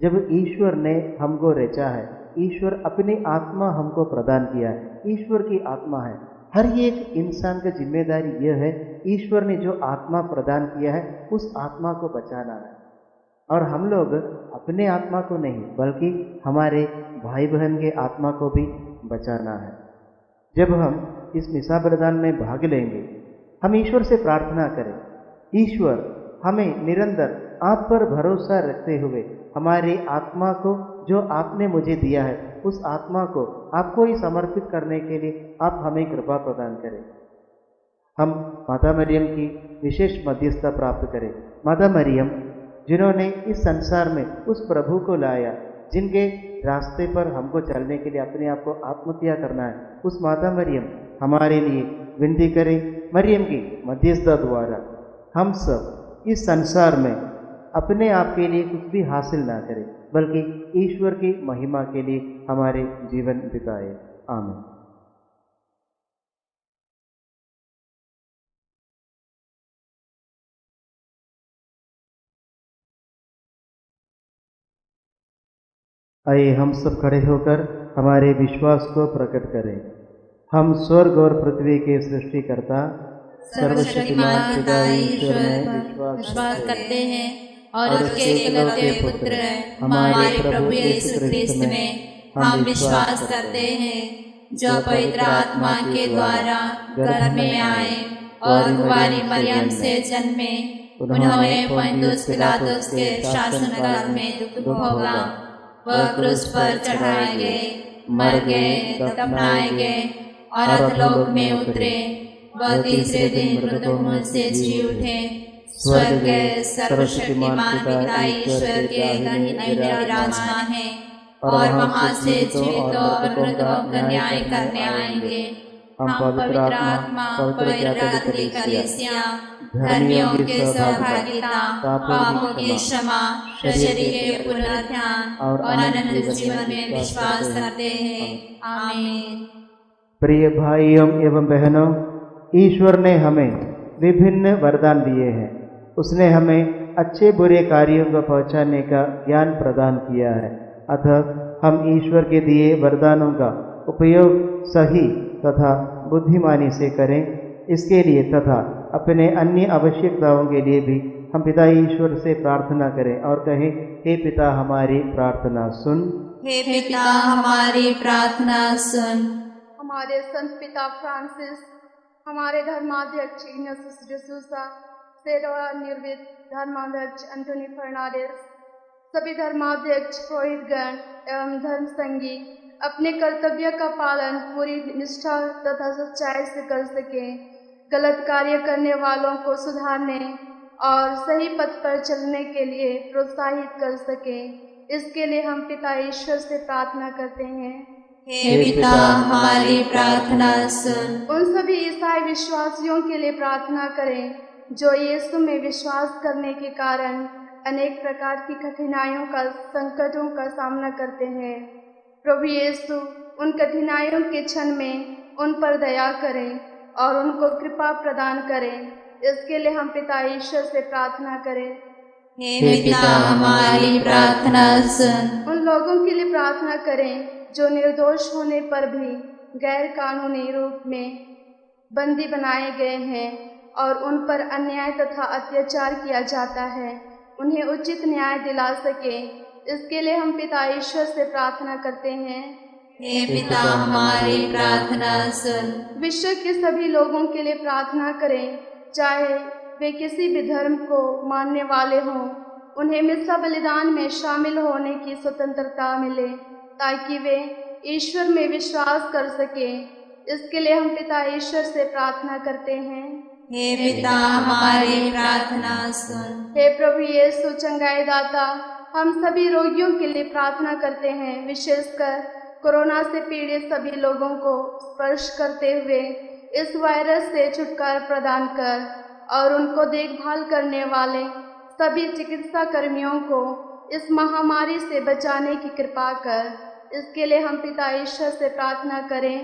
जब ईश्वर ने हमको रचा है, ईश्वर अपनी आत्मा हमको प्रदान किया है, ईश्वर की आत्मा है। हर एक इंसान की जिम्मेदारी यह है, ईश्वर ने जो आत्मा प्रदान किया है उस आत्मा को बचाना है। और हम लोग अपने आत्मा को नहीं बल्कि हमारे भाई बहन के आत्मा को भी बचाना है। जब हम इस मिसा बलिदान में भाग लेंगे, हम ईश्वर से प्रार्थना करें, ईश्वर हमें निरंतर आप पर भरोसा रखते हुए हमारी आत्मा को जो आपने मुझे दिया है उस आत्मा को आपको ही समर्पित करने के लिए आप हमें कृपा प्रदान करें। हम माता मरियम की विशेष मध्यस्थता प्राप्त करें। माता मरियम जिन्होंने इस संसार में उस प्रभु को लाया, जिनके रास्ते पर हमको चलने के लिए अपने आप को आत्महत्या करना है, उस माता मरियम हमारे लिए विनती करें। मरियम की मध्यस्थता द्वारा हम सब इस संसार में अपने आप के लिए कुछ भी हासिल ना करें, बल्कि ईश्वर की महिमा के लिए हमारे जीवन बिताए। आमीन। आइए हम सब खड़े होकर हमारे विश्वास को प्रकट करें। हम स्वर्ग और पृथ्वी के सृष्टिकर्ता सर्वशक्तिमान पिता ईश्वर में विश्वास करते हैं और उसके इकलौते पुत्र हमारे प्रभु यीशु ख्रिस्त में हम विश्वास करते हैं, जो पवित्र आत्मा के द्वारा गर्भ में आए और कुंवारी मरियम से जन्मे। उन्होंने पोंतियुस पिलातुस के शासनकाल में दुख भोगा, वह क्रूस पर चढ़ाए गए, मर गए, दफनाए गए और अधोलोक में उतरे। वह तीसरे दिन मृतकों में से जी उठे, स्वर्ग गए, सर्वशक्तिमान पिता ईश्वर के दाहिने विराजमान है और वहां से जीवितों और मृतकों का न्याय करने आएंगे। हम पवित्र आत्मा, पवित्र कलीसिया, धर्मियों के सहभागिता, पापों की क्षमा, शरीर के पुनरुत्थान और अनंत जीवन में विश्वास करते हैं। आमीन। प्रिय भाइयों एवं बहनों, ईश्वर ने हमें विभिन्न वरदान दिए हैं। उसने हमें अच्छे बुरे कार्यों को पहुंचाने का ज्ञान प्रदान किया है। अतः हम ईश्वर के दिए वरदानों का उपयोग सही तथा बुद्धिमानी से करें। इसके लिए तथा अपने अन्य आवश्यकताओं के लिए भी हम पिता ईश्वर से प्रार्थना करें और कहें, हे पिता हमारी प्रार्थना सुन। हे पिता हमारी प्रार्थना सुन। हमारे संत पिता फ्रांसिस, हमारे धर्माध्यक्ष इग्नासियस डिसूजा, सेवानिवृत्त धर्माध्यक्ष एंटोनी फर्नांडिस, सभी धर्माध्यक्ष, पुरोहितगण एवं धर्म संगी अपने कर्तव्य का पालन पूरी निष्ठा तथा सच्चाई से कर सके, गलत कार्य करने वालों को सुधारने और सही पथ पर चलने के लिए प्रोत्साहित कर सके। इसके लिए हम पिता ईश्वर से प्रार्थना करते हैं, हे पिता हमारी प्रार्थना सुन। उन सभी ईसाई विश्वासियों के लिए प्रार्थना करें जो यीशु में विश्वास करने के कारण अनेक प्रकार की कठिनाइयों का, संकटों का सामना करते हैं। प्रभु यीशु उन कठिनाइयों के क्षण में उन पर दया करें और उनको कृपा प्रदान करें। इसके लिए हम पिता ईश्वर से प्रार्थना करें, हे पिता हमारी प्रार्थना सुन। उन लोगों के लिए प्रार्थना करें जो निर्दोष होने पर भी गैर कानूनी रूप में बंदी बनाए गए हैं और उन पर अन्याय तथा अत्याचार किया जाता है, उन्हें उचित न्याय दिला सके। इसके लिए हम पिता ईश्वर से प्रार्थना करते हैं, हे पिता हमारी प्रार्थना सुन। विश्व के सभी लोगों के लिए प्रार्थना करें, चाहे वे किसी भी धर्म को मानने वाले हों, उन्हें मिस्सा बलिदान में शामिल होने की स्वतंत्रता मिले ताकि वे ईश्वर में विश्वास कर सके। इसके लिए हम पिता ईश्वर से प्रार्थना करते हैं, हे पिता हमारी प्रार्थना सुन। हे प्रभु यीशु चंगाई दाता, हम सभी रोगियों के लिए प्रार्थना करते हैं, विशेषकर कोरोना से पीड़ित सभी लोगों को स्पर्श करते हुए इस वायरस से छुटकारा प्रदान कर और उनको देखभाल करने वाले सभी चिकित्सा कर्मियों को इस महामारी से बचाने की कृपा कर। इसके लिए हम पिता ईश्वर से प्रार्थना करें,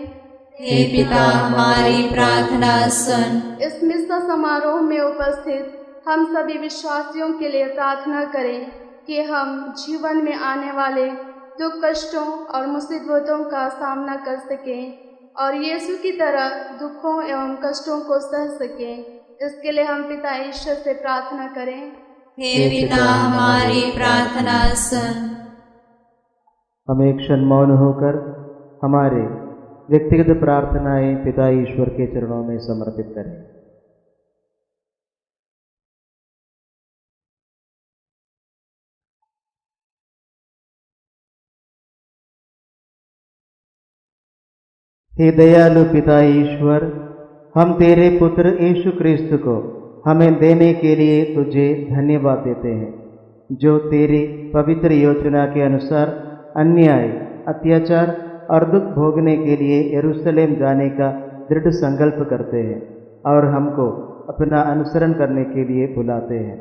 हे पिता हमारी प्रार्थना सुन। इस मिस्सा समारोह में उपस्थित हम सभी विश्वासियों के लिए प्रार्थना करें कि हम जीवन में आने वाले दुख, कष्टों और मुसीबतों का सामना कर सकें और यीशु की तरह दुखों एवं कष्टों को सह सकें। इसके लिए हम पिता ईश्वर से प्रार्थना करें, हे पिता हमारी प्रार्थना सुन। हम एक क्षण मौन होकर हमारे व्यक्तिगत प्रार्थनाएं पिता ईश्वर के चरणों में समर्पित करें। हे दयालु पिता ईश्वर, हम तेरे पुत्र यीशु क्रिस्त को हमें देने के लिए तुझे धन्यवाद देते हैं, जो तेरी पवित्र योजना के अनुसार अन्याय, अत्याचार और दुख भोगने के लिए यरूशलेम जाने का दृढ़ संकल्प करते हैं और हमको अपना अनुसरण करने के लिए बुलाते हैं।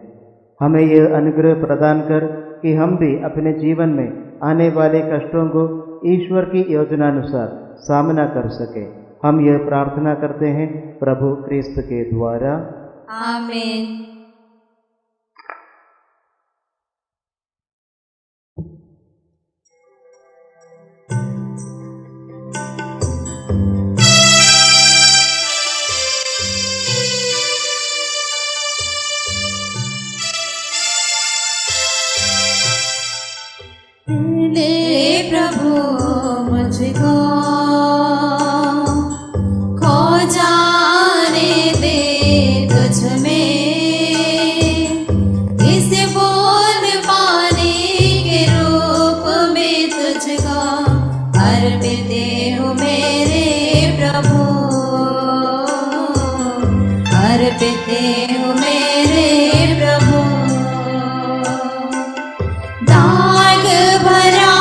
हमें यह अनुग्रह प्रदान कर कि हम भी अपने जीवन में आने वाले कष्टों को ईश्वर की योजनानुसार सामना कर सके। हम यह प्रार्थना करते हैं प्रभु क्रिस्त के द्वारा। आमीन। ले प्रभु मुझको खो जाने दे तुझ में, इस बोल पानी के रूप में तुझको अर्पित हूँ मेरे प्रभु, अर्पित हूँ मेरे प्रभु। दाग भरा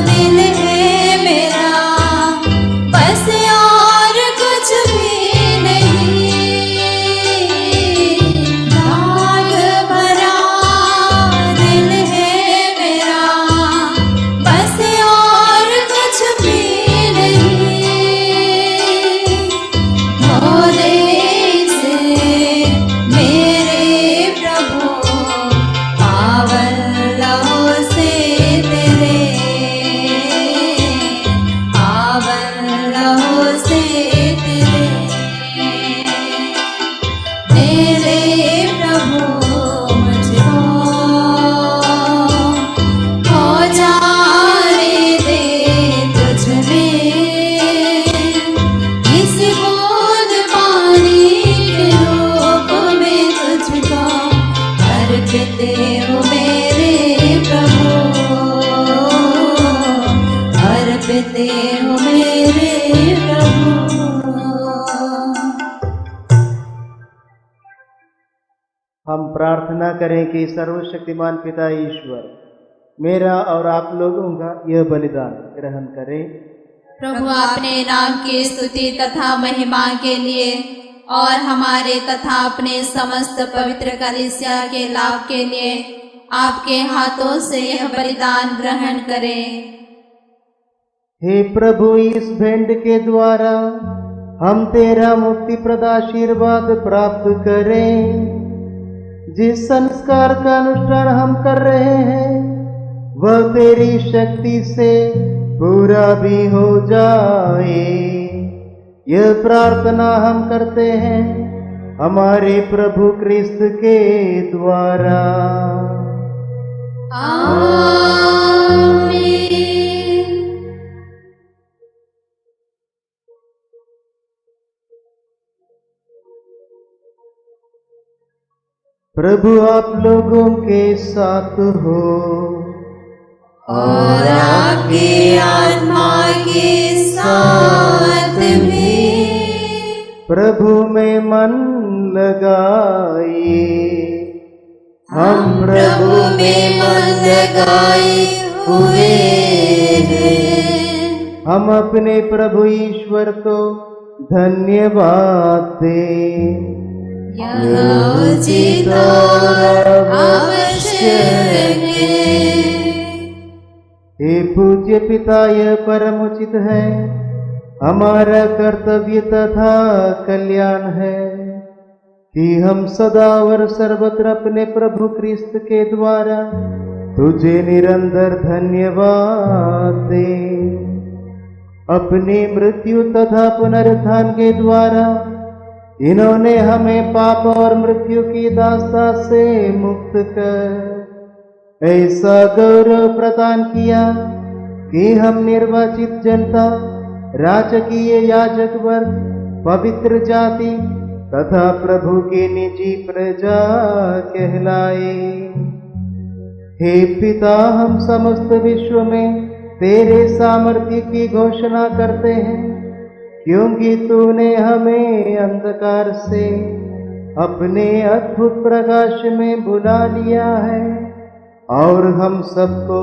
दिल है मेरा, बस और कुछ भी नहीं। दाग भरा दिल है मेरा, बस और कुछ भी नहीं। धो दे इसे मेरे प्रभु, पावन लहू से तेरे, पावन लहू से तेरे। तेरे प्रभु मुझको खो जाने दे तुझ में, इस बूंद पानी के रूप में तुझको अर्पित हूँ मेरे प्रभु, अर्पित हूँ मेरे प्रभु। हम प्रार्थना करें कि सर्वशक्तिमान पिता ईश्वर मेरा और आप लोगों का यह बलिदान ग्रहण करें। प्रभु अपने नाम की स्तुति तथा महिमा के लिए और हमारे तथा अपने समस्त पवित्र कलीसिया के लाभ के लिए आपके हाथों से यह बलिदान ग्रहण करें। हे प्रभु, इस भेंट के द्वारा हम तेरा मुक्तिप्रद आशीर्वाद प्राप्त करें। जिस संस्कार का अनुष्ठान हम कर रहे हैं वह तेरी शक्ति से पूरा भी हो जाए, यह प्रार्थना हम करते हैं हमारे प्रभु क्रिस्त के द्वारा। आमीन। प्रभु आप लोगों के साथ हो और आपकी आत्मा के साथ भी। प्रभु में मन लगाए, हम प्रभु में मन लगाए हुए हैं। हम अपने प्रभु ईश्वर को धन्यवाद दें। यह उचित और आवश्यक है। हे पूज्य पिता, यह परम उचित है, हमारा कर्तव्य तथा कल्याण है कि हम सदा और सर्वत्र अपने प्रभु क्रिस्त के द्वारा तुझे निरंतर धन्यवाद दें। अपनी मृत्यु तथा पुनरुत्थान के द्वारा इन्होंने हमें पाप और मृत्यु की दास्ता से मुक्त कर ऐसा गौरव प्रदान किया कि हम निर्वाचित जनता, राजकीय याजक वर्ग, पवित्र जाति तथा प्रभु की निजी प्रजा कहलाए। हे पिता, हम समस्त विश्व में तेरे सामर्थ्य की घोषणा करते हैं, क्योंकि तूने हमें अंधकार से अपने अद्भुत प्रकाश में बुला लिया है और हम सबको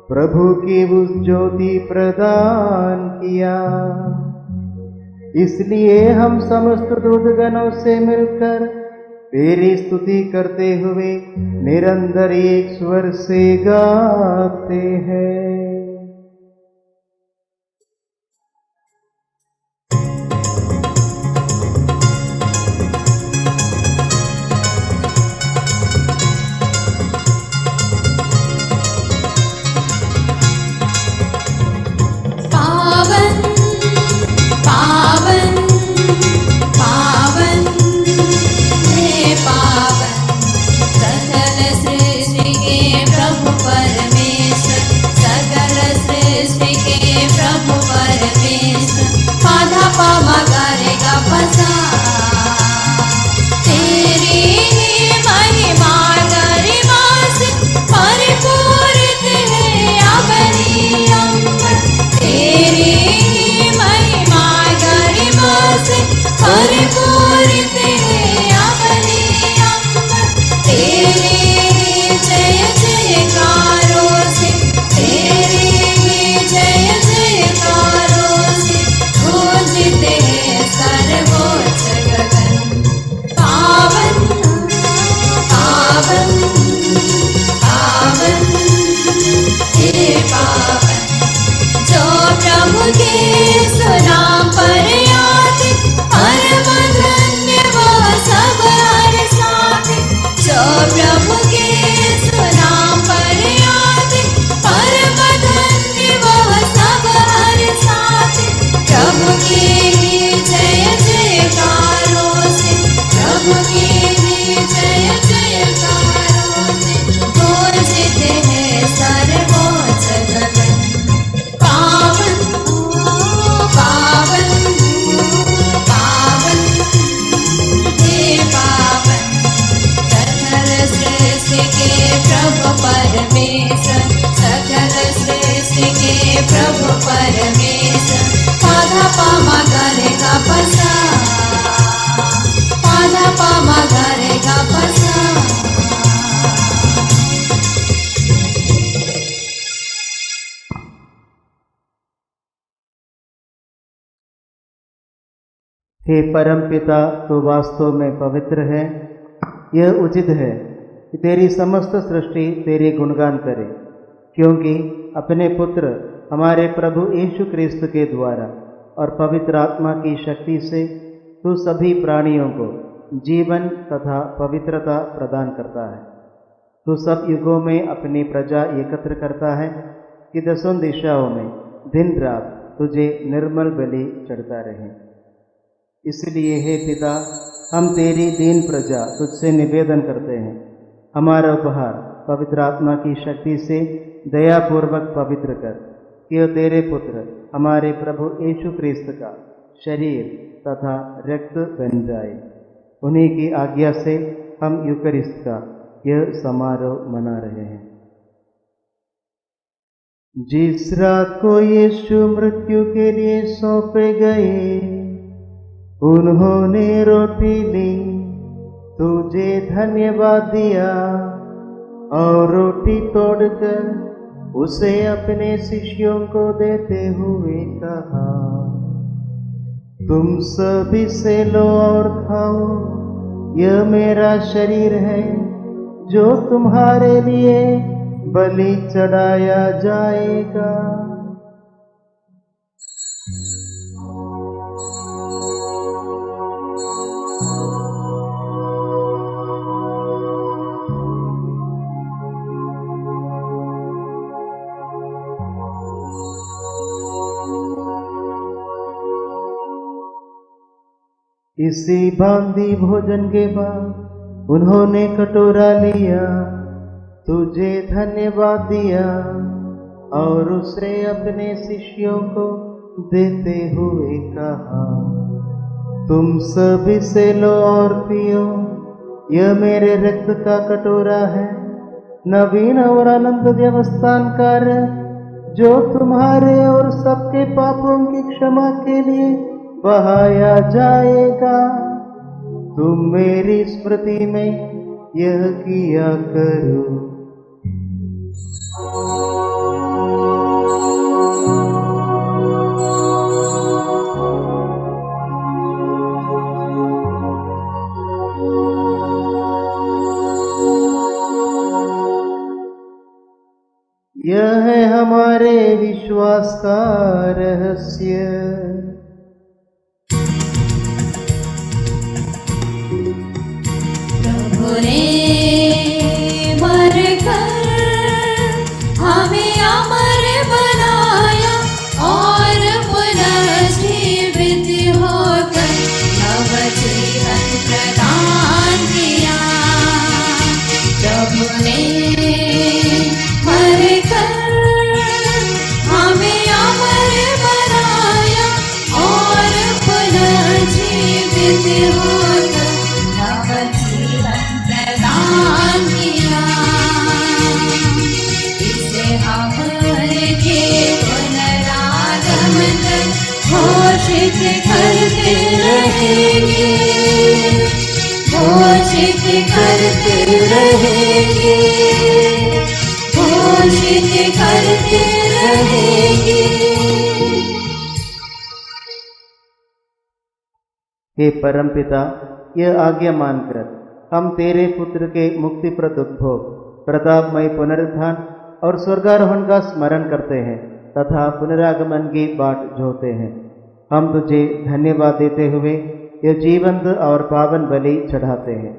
प्रभु की उस ज्योति प्रदान किया। इसलिए हम समस्त दूतगणों से मिलकर तेरी स्तुति करते हुए निरंतर एक स्वर से गाते हैं। पावन पावन पावन हे पावन सकल सृष्टि के प्रभु परमेश्वर, सकल सृष्टि के प्रभु परमेश्वर। पाधा पामा करेगा पसा तेरी ही महिमा गरिमा से परिपूरित है अबनी अम्बर। तेरी ही महिमा गरिमा से परिपूरित है अबनी अम्बर। तेरे ही जय जयकारों से, तेरे ही जय जयकारों से गूंजते हैं सर्वोच्च गगन। पावन पावन पावन हे पावन, जो प्रभु के सुनाम पर आते परम धन्य वो सब हर साथ। जो प्रभु के सुनाम पर आते परम धन्य वो सब हर साथ। प्रभु के ही जय जयकारों से, प्रभु के ही जय जयकारों से गूंजते हैं सर्वोच्च गगन। पावन पावन पावन हे पावन, सकल सृष्टि के प्रभु परमेश्वर, सकल सृष्टि के प्रभु परमेश्वर। पाधा पामा करेगा पसा, पाधा पामा करेगा पसा। हे परम पिता, तो वास्तव में पवित्र है। यह उचित है कि तेरी समस्त सृष्टि तेरी गुणगान करे, क्योंकि अपने पुत्र हमारे प्रभु यीशु क्रिस्त के द्वारा और पवित्र आत्मा की शक्ति से तू सभी प्राणियों को जीवन तथा पवित्रता प्रदान करता है। तू सब युगों में अपनी प्रजा एकत्र करता है कि दसों दिशाओं में दिन रात तुझे निर्मल बलि चढ़ता रहे। इसलिए हे पिता, हम तेरी दीन प्रजा तुझसे निवेदन करते हैं, हमारा उपहार पवित्र आत्मा की शक्ति से दयापूर्वक पवित्र कर, कि वह तेरे पुत्र हमारे प्रभु यीशु क्रिस्त का शरीर तथा रक्त बन जाए। उन्हीं की आज्ञा से हम यूकरिस्त का यह समारोह मना रहे हैं। जिस रात को यीशु मृत्यु के लिए सौंपे गए, उन्होंने रोटी ली, तुझे धन्यवाद दिया और रोटी तोड़कर उसे अपने शिष्यों को देते हुए कहा, तुम सब इसे लो और खाओ, यह मेरा शरीर है जो तुम्हारे लिए बलि चढ़ाया जाएगा। इसी भांति भोजन के बाद उन्होंने कटोरा लिया, तुझे धन्यवाद दिया और उसे अपने शिष्यों को देते हुए कहा, तुम सब इसे लो और पियो, यह मेरे रक्त का कटोरा है, नवीन और अनंत व्यवस्थान कार्य, जो तुम्हारे और सबके पापों की क्षमा के लिए बहाया जाएगा। तुम मेरी स्मृति में यह किया करो। यह है हमारे विश्वास का रहस्य। प्रभु ने मरकर हमें अमर बनाया और पुनर्जीवित होकर नव जीवन प्रदान किया। प्रभु ने मरकर हमें अमर बनाया और पुनर्जीवित होकर नव जीवन प्रदान किया। इसे हम के पुनरागमन घोषित करते रहेंगे, घोषित करते रहेंगे, घोषित करते रहेंगे। हे परमपिता, यह आज्ञा मानकर हम तेरे पुत्र के मुक्तिप्रद उद्भव, प्रतापमय पुनरुत्थान और स्वर्गारोहण का स्मरण करते हैं तथा पुनरागमन की बाट जोहते हैं। हम तुझे धन्यवाद देते हुए यह जीवंत और पावन बलि चढ़ाते हैं।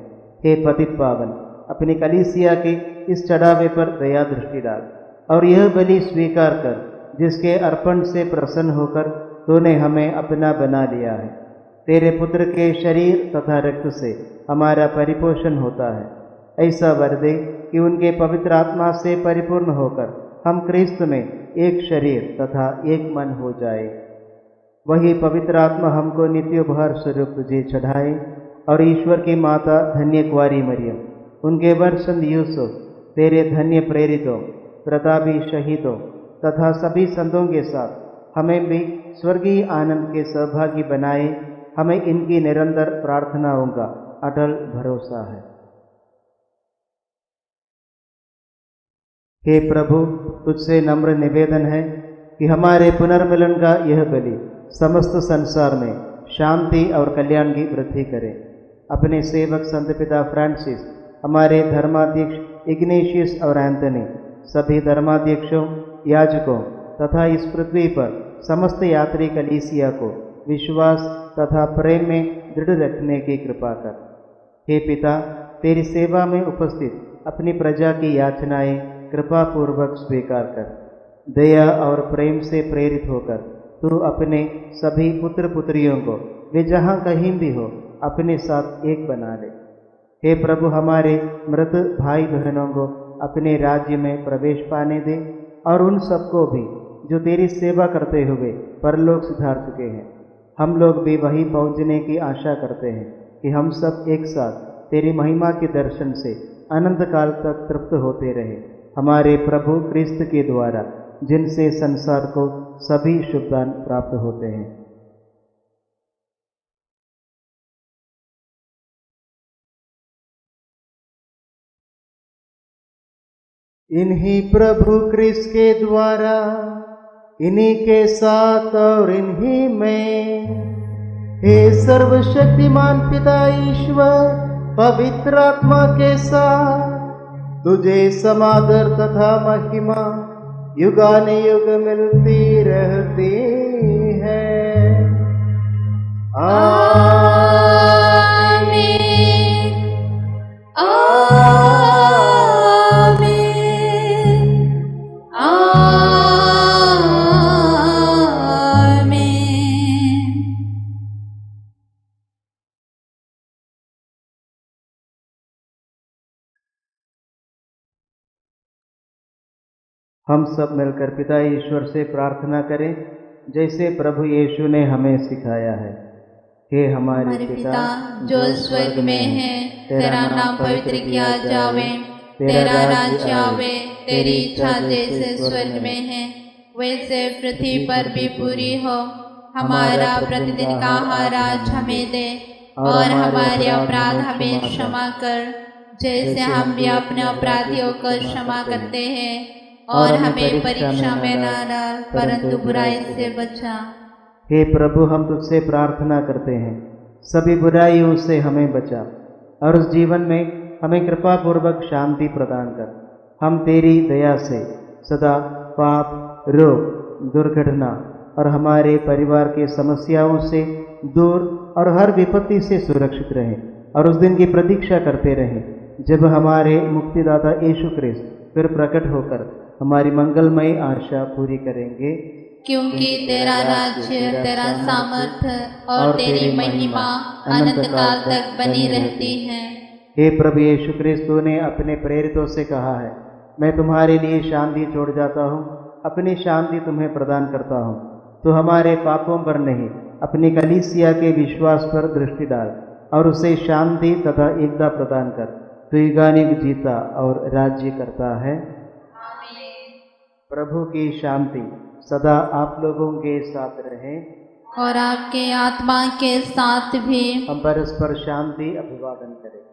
हे पतित पावन, अपनी कलीसिया के इस चढ़ावे पर दया दृष्टि डाल और यह बलि स्वीकार कर, जिसके अर्पण से प्रसन्न होकर तूने हमें अपना बना लिया है। तेरे पुत्र के शरीर तथा रक्त से हमारा परिपोषण होता है। ऐसा वर दे कि उनके पवित्र आत्मा से परिपूर्ण होकर हम क्रिस्त में एक शरीर तथा एक मन हो जाए। वही पवित्र आत्मा हमको नित्य उपहार स्वरूप तुझे चढ़ाए और ईश्वर की माता धन्य कुंवारी मरियम, उनके वर संत यूसुफ, तेरे धन्य प्रेरितों, प्रतापी शहीदों तथा सभी संतों के साथ हमें भी स्वर्गीय आनंद के सहभागी बनाए। हमें इनकी निरंतर प्रार्थनाओं का अटल भरोसा है। हे प्रभु, तुझसे नम्र निवेदन है कि हमारे पुनर्मिलन का यह बलि समस्त संसार में शांति और कल्याण की वृद्धि करे। अपने सेवक संत पिता फ्रांसिस, हमारे धर्माध्यक्ष इग्नेशियस और एंथनी, सभी धर्माध्यक्षों, याजकों तथा इस पृथ्वी पर समस्त यात्री कलीसिया को विश्वास तथा प्रेम में दृढ़ रखने की कृपा कर। हे पिता, तेरी सेवा में उपस्थित अपनी प्रजा की याचनाएं कृपा पूर्वक स्वीकार कर। दया और प्रेम से प्रेरित होकर तू अपने सभी पुत्र पुत्रियों को वे जहाँ कहीं भी हो अपने साथ एक बना ले। हे प्रभु, हमारे मृत भाई बहनों को अपने राज्य में प्रवेश पाने दे और उन सबको भी जो तेरी सेवा करते हुए परलोक सिधार चुके हैं। हम लोग भी वहीं पहुँचने की आशा करते हैं कि हम सब एक साथ तेरी महिमा के दर्शन से अनंत काल तक तृप्त होते रहे। हमारे प्रभु क्रिस्त के द्वारा, जिनसे संसार को सभी शुभदान प्राप्त होते हैं। इन्हीं प्रभु क्रिस्त के द्वारा, इन्हीं के साथ और इन्हीं में, हे सर्वशक्तिमान पिता ईश्वर पवित्र आत्मा के साथ तुझे समादर तथा महिमा युगानुयुग मिलती रहती है। आमीन, आमीन, आमीन। हम सब मिलकर पिता ईश्वर से प्रार्थना करें, जैसे प्रभु यीशु ने हमें सिखाया है। हे हमारे पिता जो स्वर्ग में है, तेरा नाम पवित्र किया जावे, तेरा राज्य आवे, तेरी इच्छा जैसे स्वर्ग में है वैसे पृथ्वी पर भी पूरी हो। हमारा प्रतिदिन का आहार आज हमें दे और हमारे अपराध हमें क्षमा कर, जैसे हम भी अपने अपराधियों को क्षमा करते हैं, और हमें परीक्षा में न डाल परंतु बुराई से बचा। हे प्रभु, हम तुझसे प्रार्थना करते हैं, सभी बुराइयों से हमें बचा और उस जीवन में हमें कृपा पूर्वक शांति प्रदान कर। हम तेरी दया से सदा पाप, रोग, दुर्घटना और हमारे परिवार की समस्याओं से दूर और हर विपत्ति से सुरक्षित रहें और उस दिन की प्रतीक्षा करते रहें जब हमारे मुक्तिदाता यीशु ख्रिस्त फिर प्रकट होकर हमारी मंगलमयी आशा पूरी करेंगे। क्योंकि तेरा राज्य, तेरा सामर्थ्य और तेरी महिमा अनंत काल तक बनी रहती है। हे प्रभु यीशु ख्रिस्त, तूने अपने प्रेरितों से कहा है, मैं तुम्हारे लिए शांति छोड़ जाता हूँ, अपनी शांति तुम्हें प्रदान करता हूँ। तो हमारे पापों पर नहीं, अपनी कलीसिया के विश्वास पर दृष्टि डाल और उसे शांति तथा एकता प्रदान कर। तो युगानुग जीता और राज्य करता है। प्रभु की शांति सदा आप लोगों के साथ रहे और आपके आत्मा के साथ भी। हम परस्पर शांति अभिवादन करें।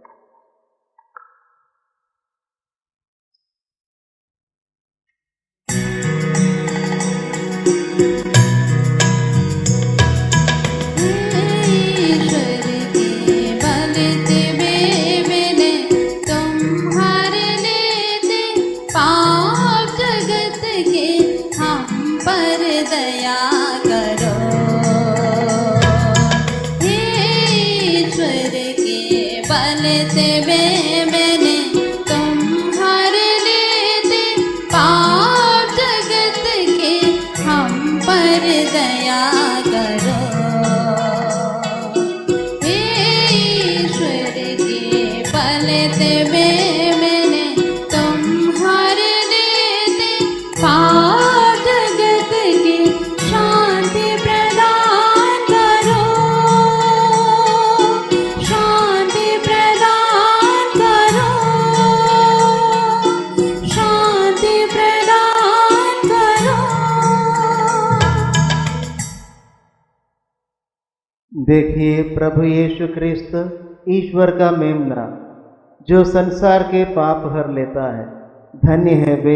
देखिए, प्रभु यीशु ख्रिस्त ईश्वर का मेमना जो संसार के पाप हर लेता है। धन्य है वे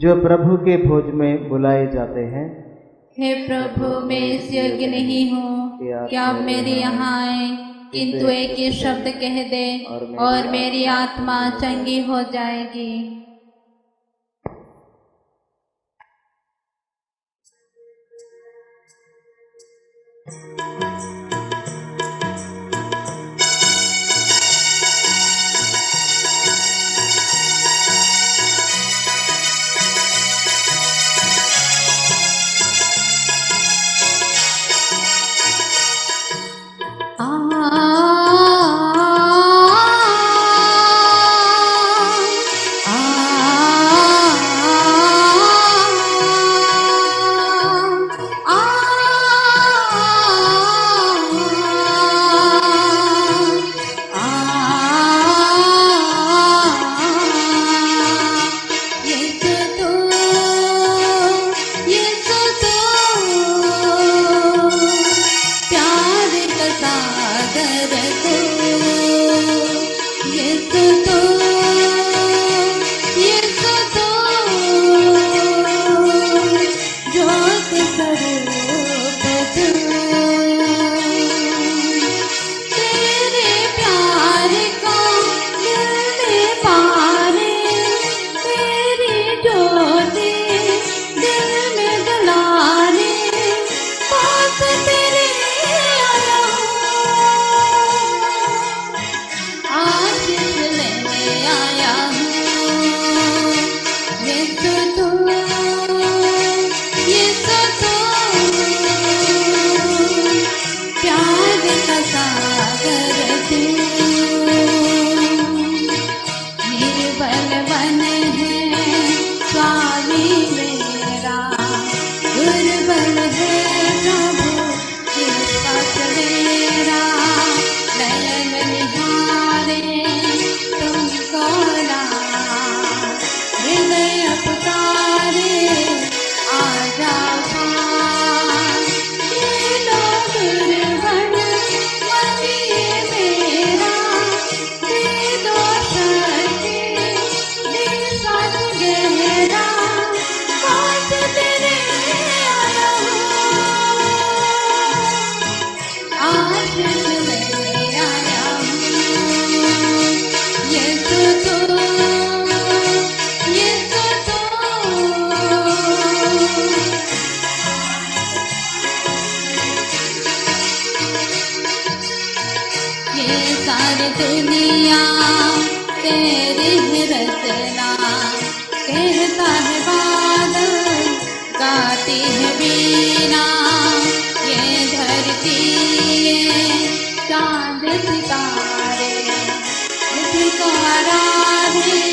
जो प्रभु के भोज में बुलाए जाते हैं। हे प्रभु, मैं इस योग्य नहीं हूँ कि आप मेरे यहाँ आए, किंतु एक ही शब्द कह दे और मेरी आत्मा चंगी हो जाएगी। दुनिया तेरी है रचना, कहता है बादल गाती है वीणा, ये धरती ये चांद सितारे तुझी को आराधे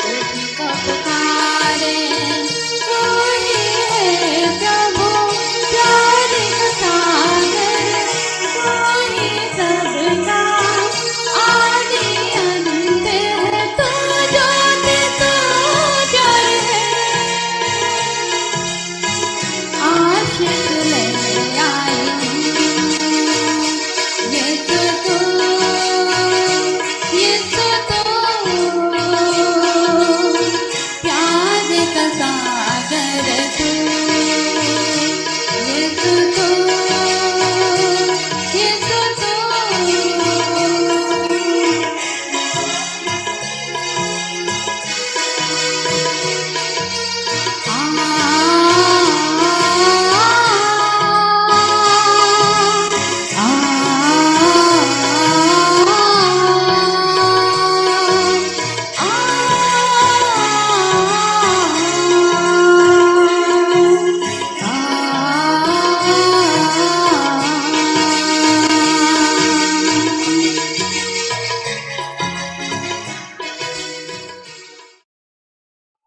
तुझी को पुकारे। कोई है प्रभु प्यार का सागर, कोई सबका आदि अंत है, तू ज्योत तू जल है। आशीष ले आई यीशु तू, यीशु तू, प्यार का सागर तू, यीशु तू, यीशु तू।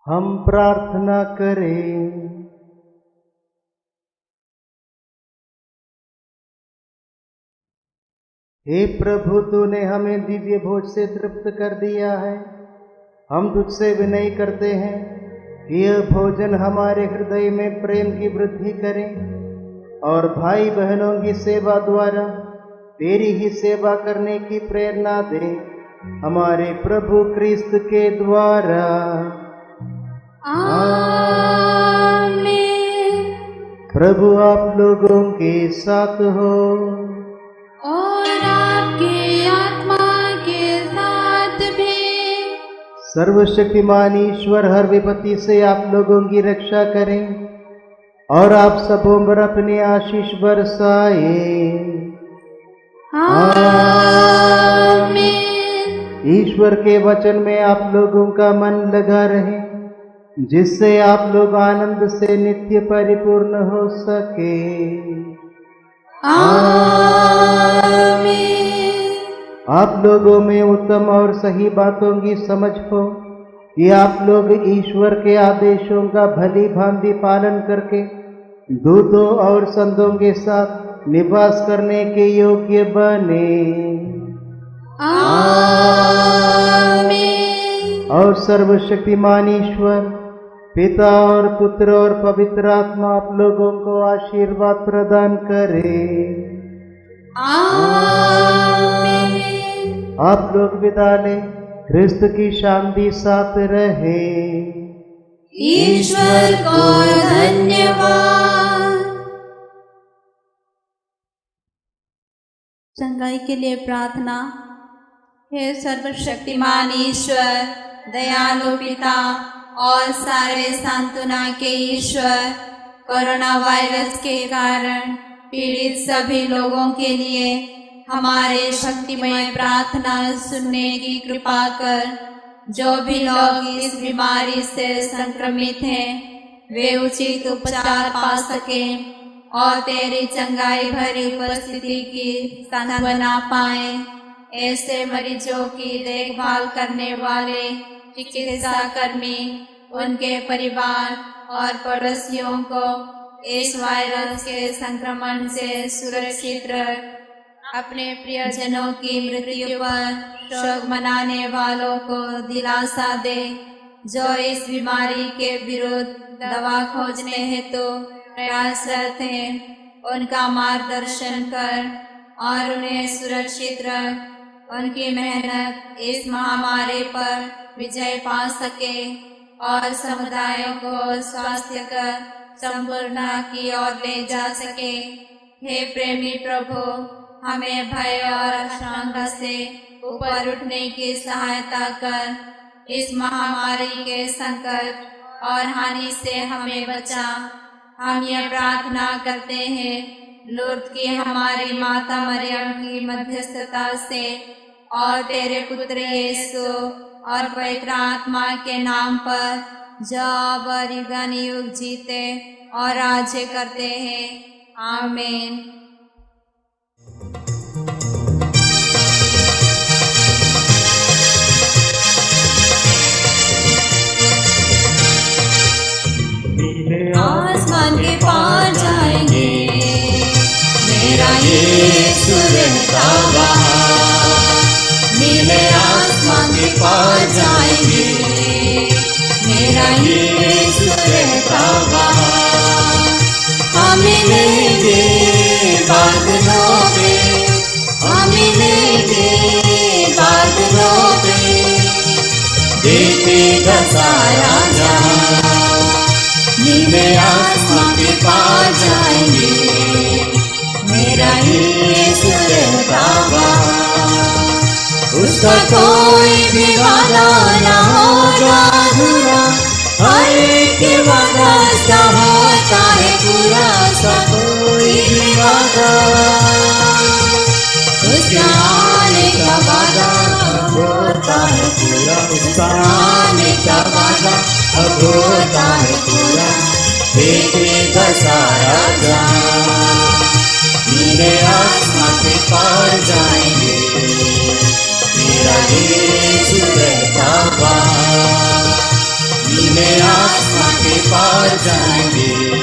हम प्रार्थना करें। हे प्रभु, तूने हमें दिव्य भोज से तृप्त कर दिया है। हम तुझसे विनय करते हैं कि यह भोजन हमारे हृदय में प्रेम की वृद्धि करे और भाई बहनों की सेवा द्वारा तेरी ही सेवा करने की प्रेरणा दे, हमारे प्रभु क्रिस्त के द्वारा। आमीन। प्रभु आप लोगों के साथ हो और आपकी आत्मा के साथ भी। सर्वशक्तिमान ईश्वर हर विपत्ति से आप लोगों की रक्षा करें और आप सबों पर अपनी आशीष बरसाए। आमीन। ईश्वर के वचन में आप लोगों का मन लगा रहे, जिससे आप लोग आनंद से नित्य परिपूर्ण हो सके। आमीन। आप लोगों में उत्तम और सही बातों की समझ हो कि आप लोग ईश्वर के आदेशों का भली भांति पालन करके दूतों और संतों के साथ निवास करने के योग्य बने। आमीन। और सर्वशक्तिमान ईश्वर पिता और पुत्र और पवित्र आत्मा आप लोगों को आशीर्वाद प्रदान करे। आमीन। आप लोग विदा लें। क्रिस्त की शांति साथ रहे। ईश्वर को धन्यवाद। चंगाई के लिए प्रार्थना। हे सर्वशक्तिमान ईश्वर, दयालु पिता और सारे सांत्वना के ईश्वर, कोरोना वायरस के कारण पीड़ित सभी लोगों के लिए हमारे शक्तिमय प्रार्थना सुनने की कृपा कर। जो भी लोग इस बीमारी से संक्रमित हैं, वे उचित उपचार पा सकें और तेरी चंगाई भरी उपस्थिति की सांत्वना पाएं। ऐसे मरीजों की देखभाल करने वाले चिकित्सा कर्मी, उनके परिवार और पड़ोसियों को इस वायरस के संक्रमण से सुरक्षित रख। अपने प्रियजनों की मृत्यु पर शोक मनाने वालों को दिलासा दे, जो इस बीमारी के विरुद्ध दवा खोजने हेतु प्रयासरत हैं। उनका मार्गदर्शन कर और उन्हें सुरक्षित रख। उनकी मेहनत इस महामारी पर विजय पा सके और समुदायों को स्वास्थ्य कर संपूर्णता की ओर ले जा सके। हे प्रेमी प्रभु, हमें भय और आशंका से ऊपर उठने की सहायता कर। इस महामारी के संकट और हानि से हमें बचा। हम यह प्रार्थना करते हैं लूर्द की हमारी माता मरियम की मध्यस्थता से और तेरे पुत्र यीशु और पवित्र आत्मा के नाम पर जो अब और युगानुयुग जीते और राज्य करते हैं। आमीन। आसमान के पार जाएंगे, मेरा यीशु रहता वहाँ। नीले आसमान के पार जाएंगे, मेरा यीशु रहता वहाँ। हम मिलेंगे बादलों पे, हम मिलेंगे बादलों पे, देखेगा सारा जहां। नीले आसमान के पार जाएंगे, मेरा यीशु रहता वहाँ। उसका कोई भी वादा न होगा अधूरा, हर एक वादा उसका होता है पूरा। उसका कोई भी वादा, उसका आने का वादा होता है पूरा। उसका आने का वादा अब होता है पूरा, देखेगा सारा जहां। नीले आसमान के पार जाएंगे, मेरा यीशु रहता वहाँ। नीले आसमान के पार जाएंगे,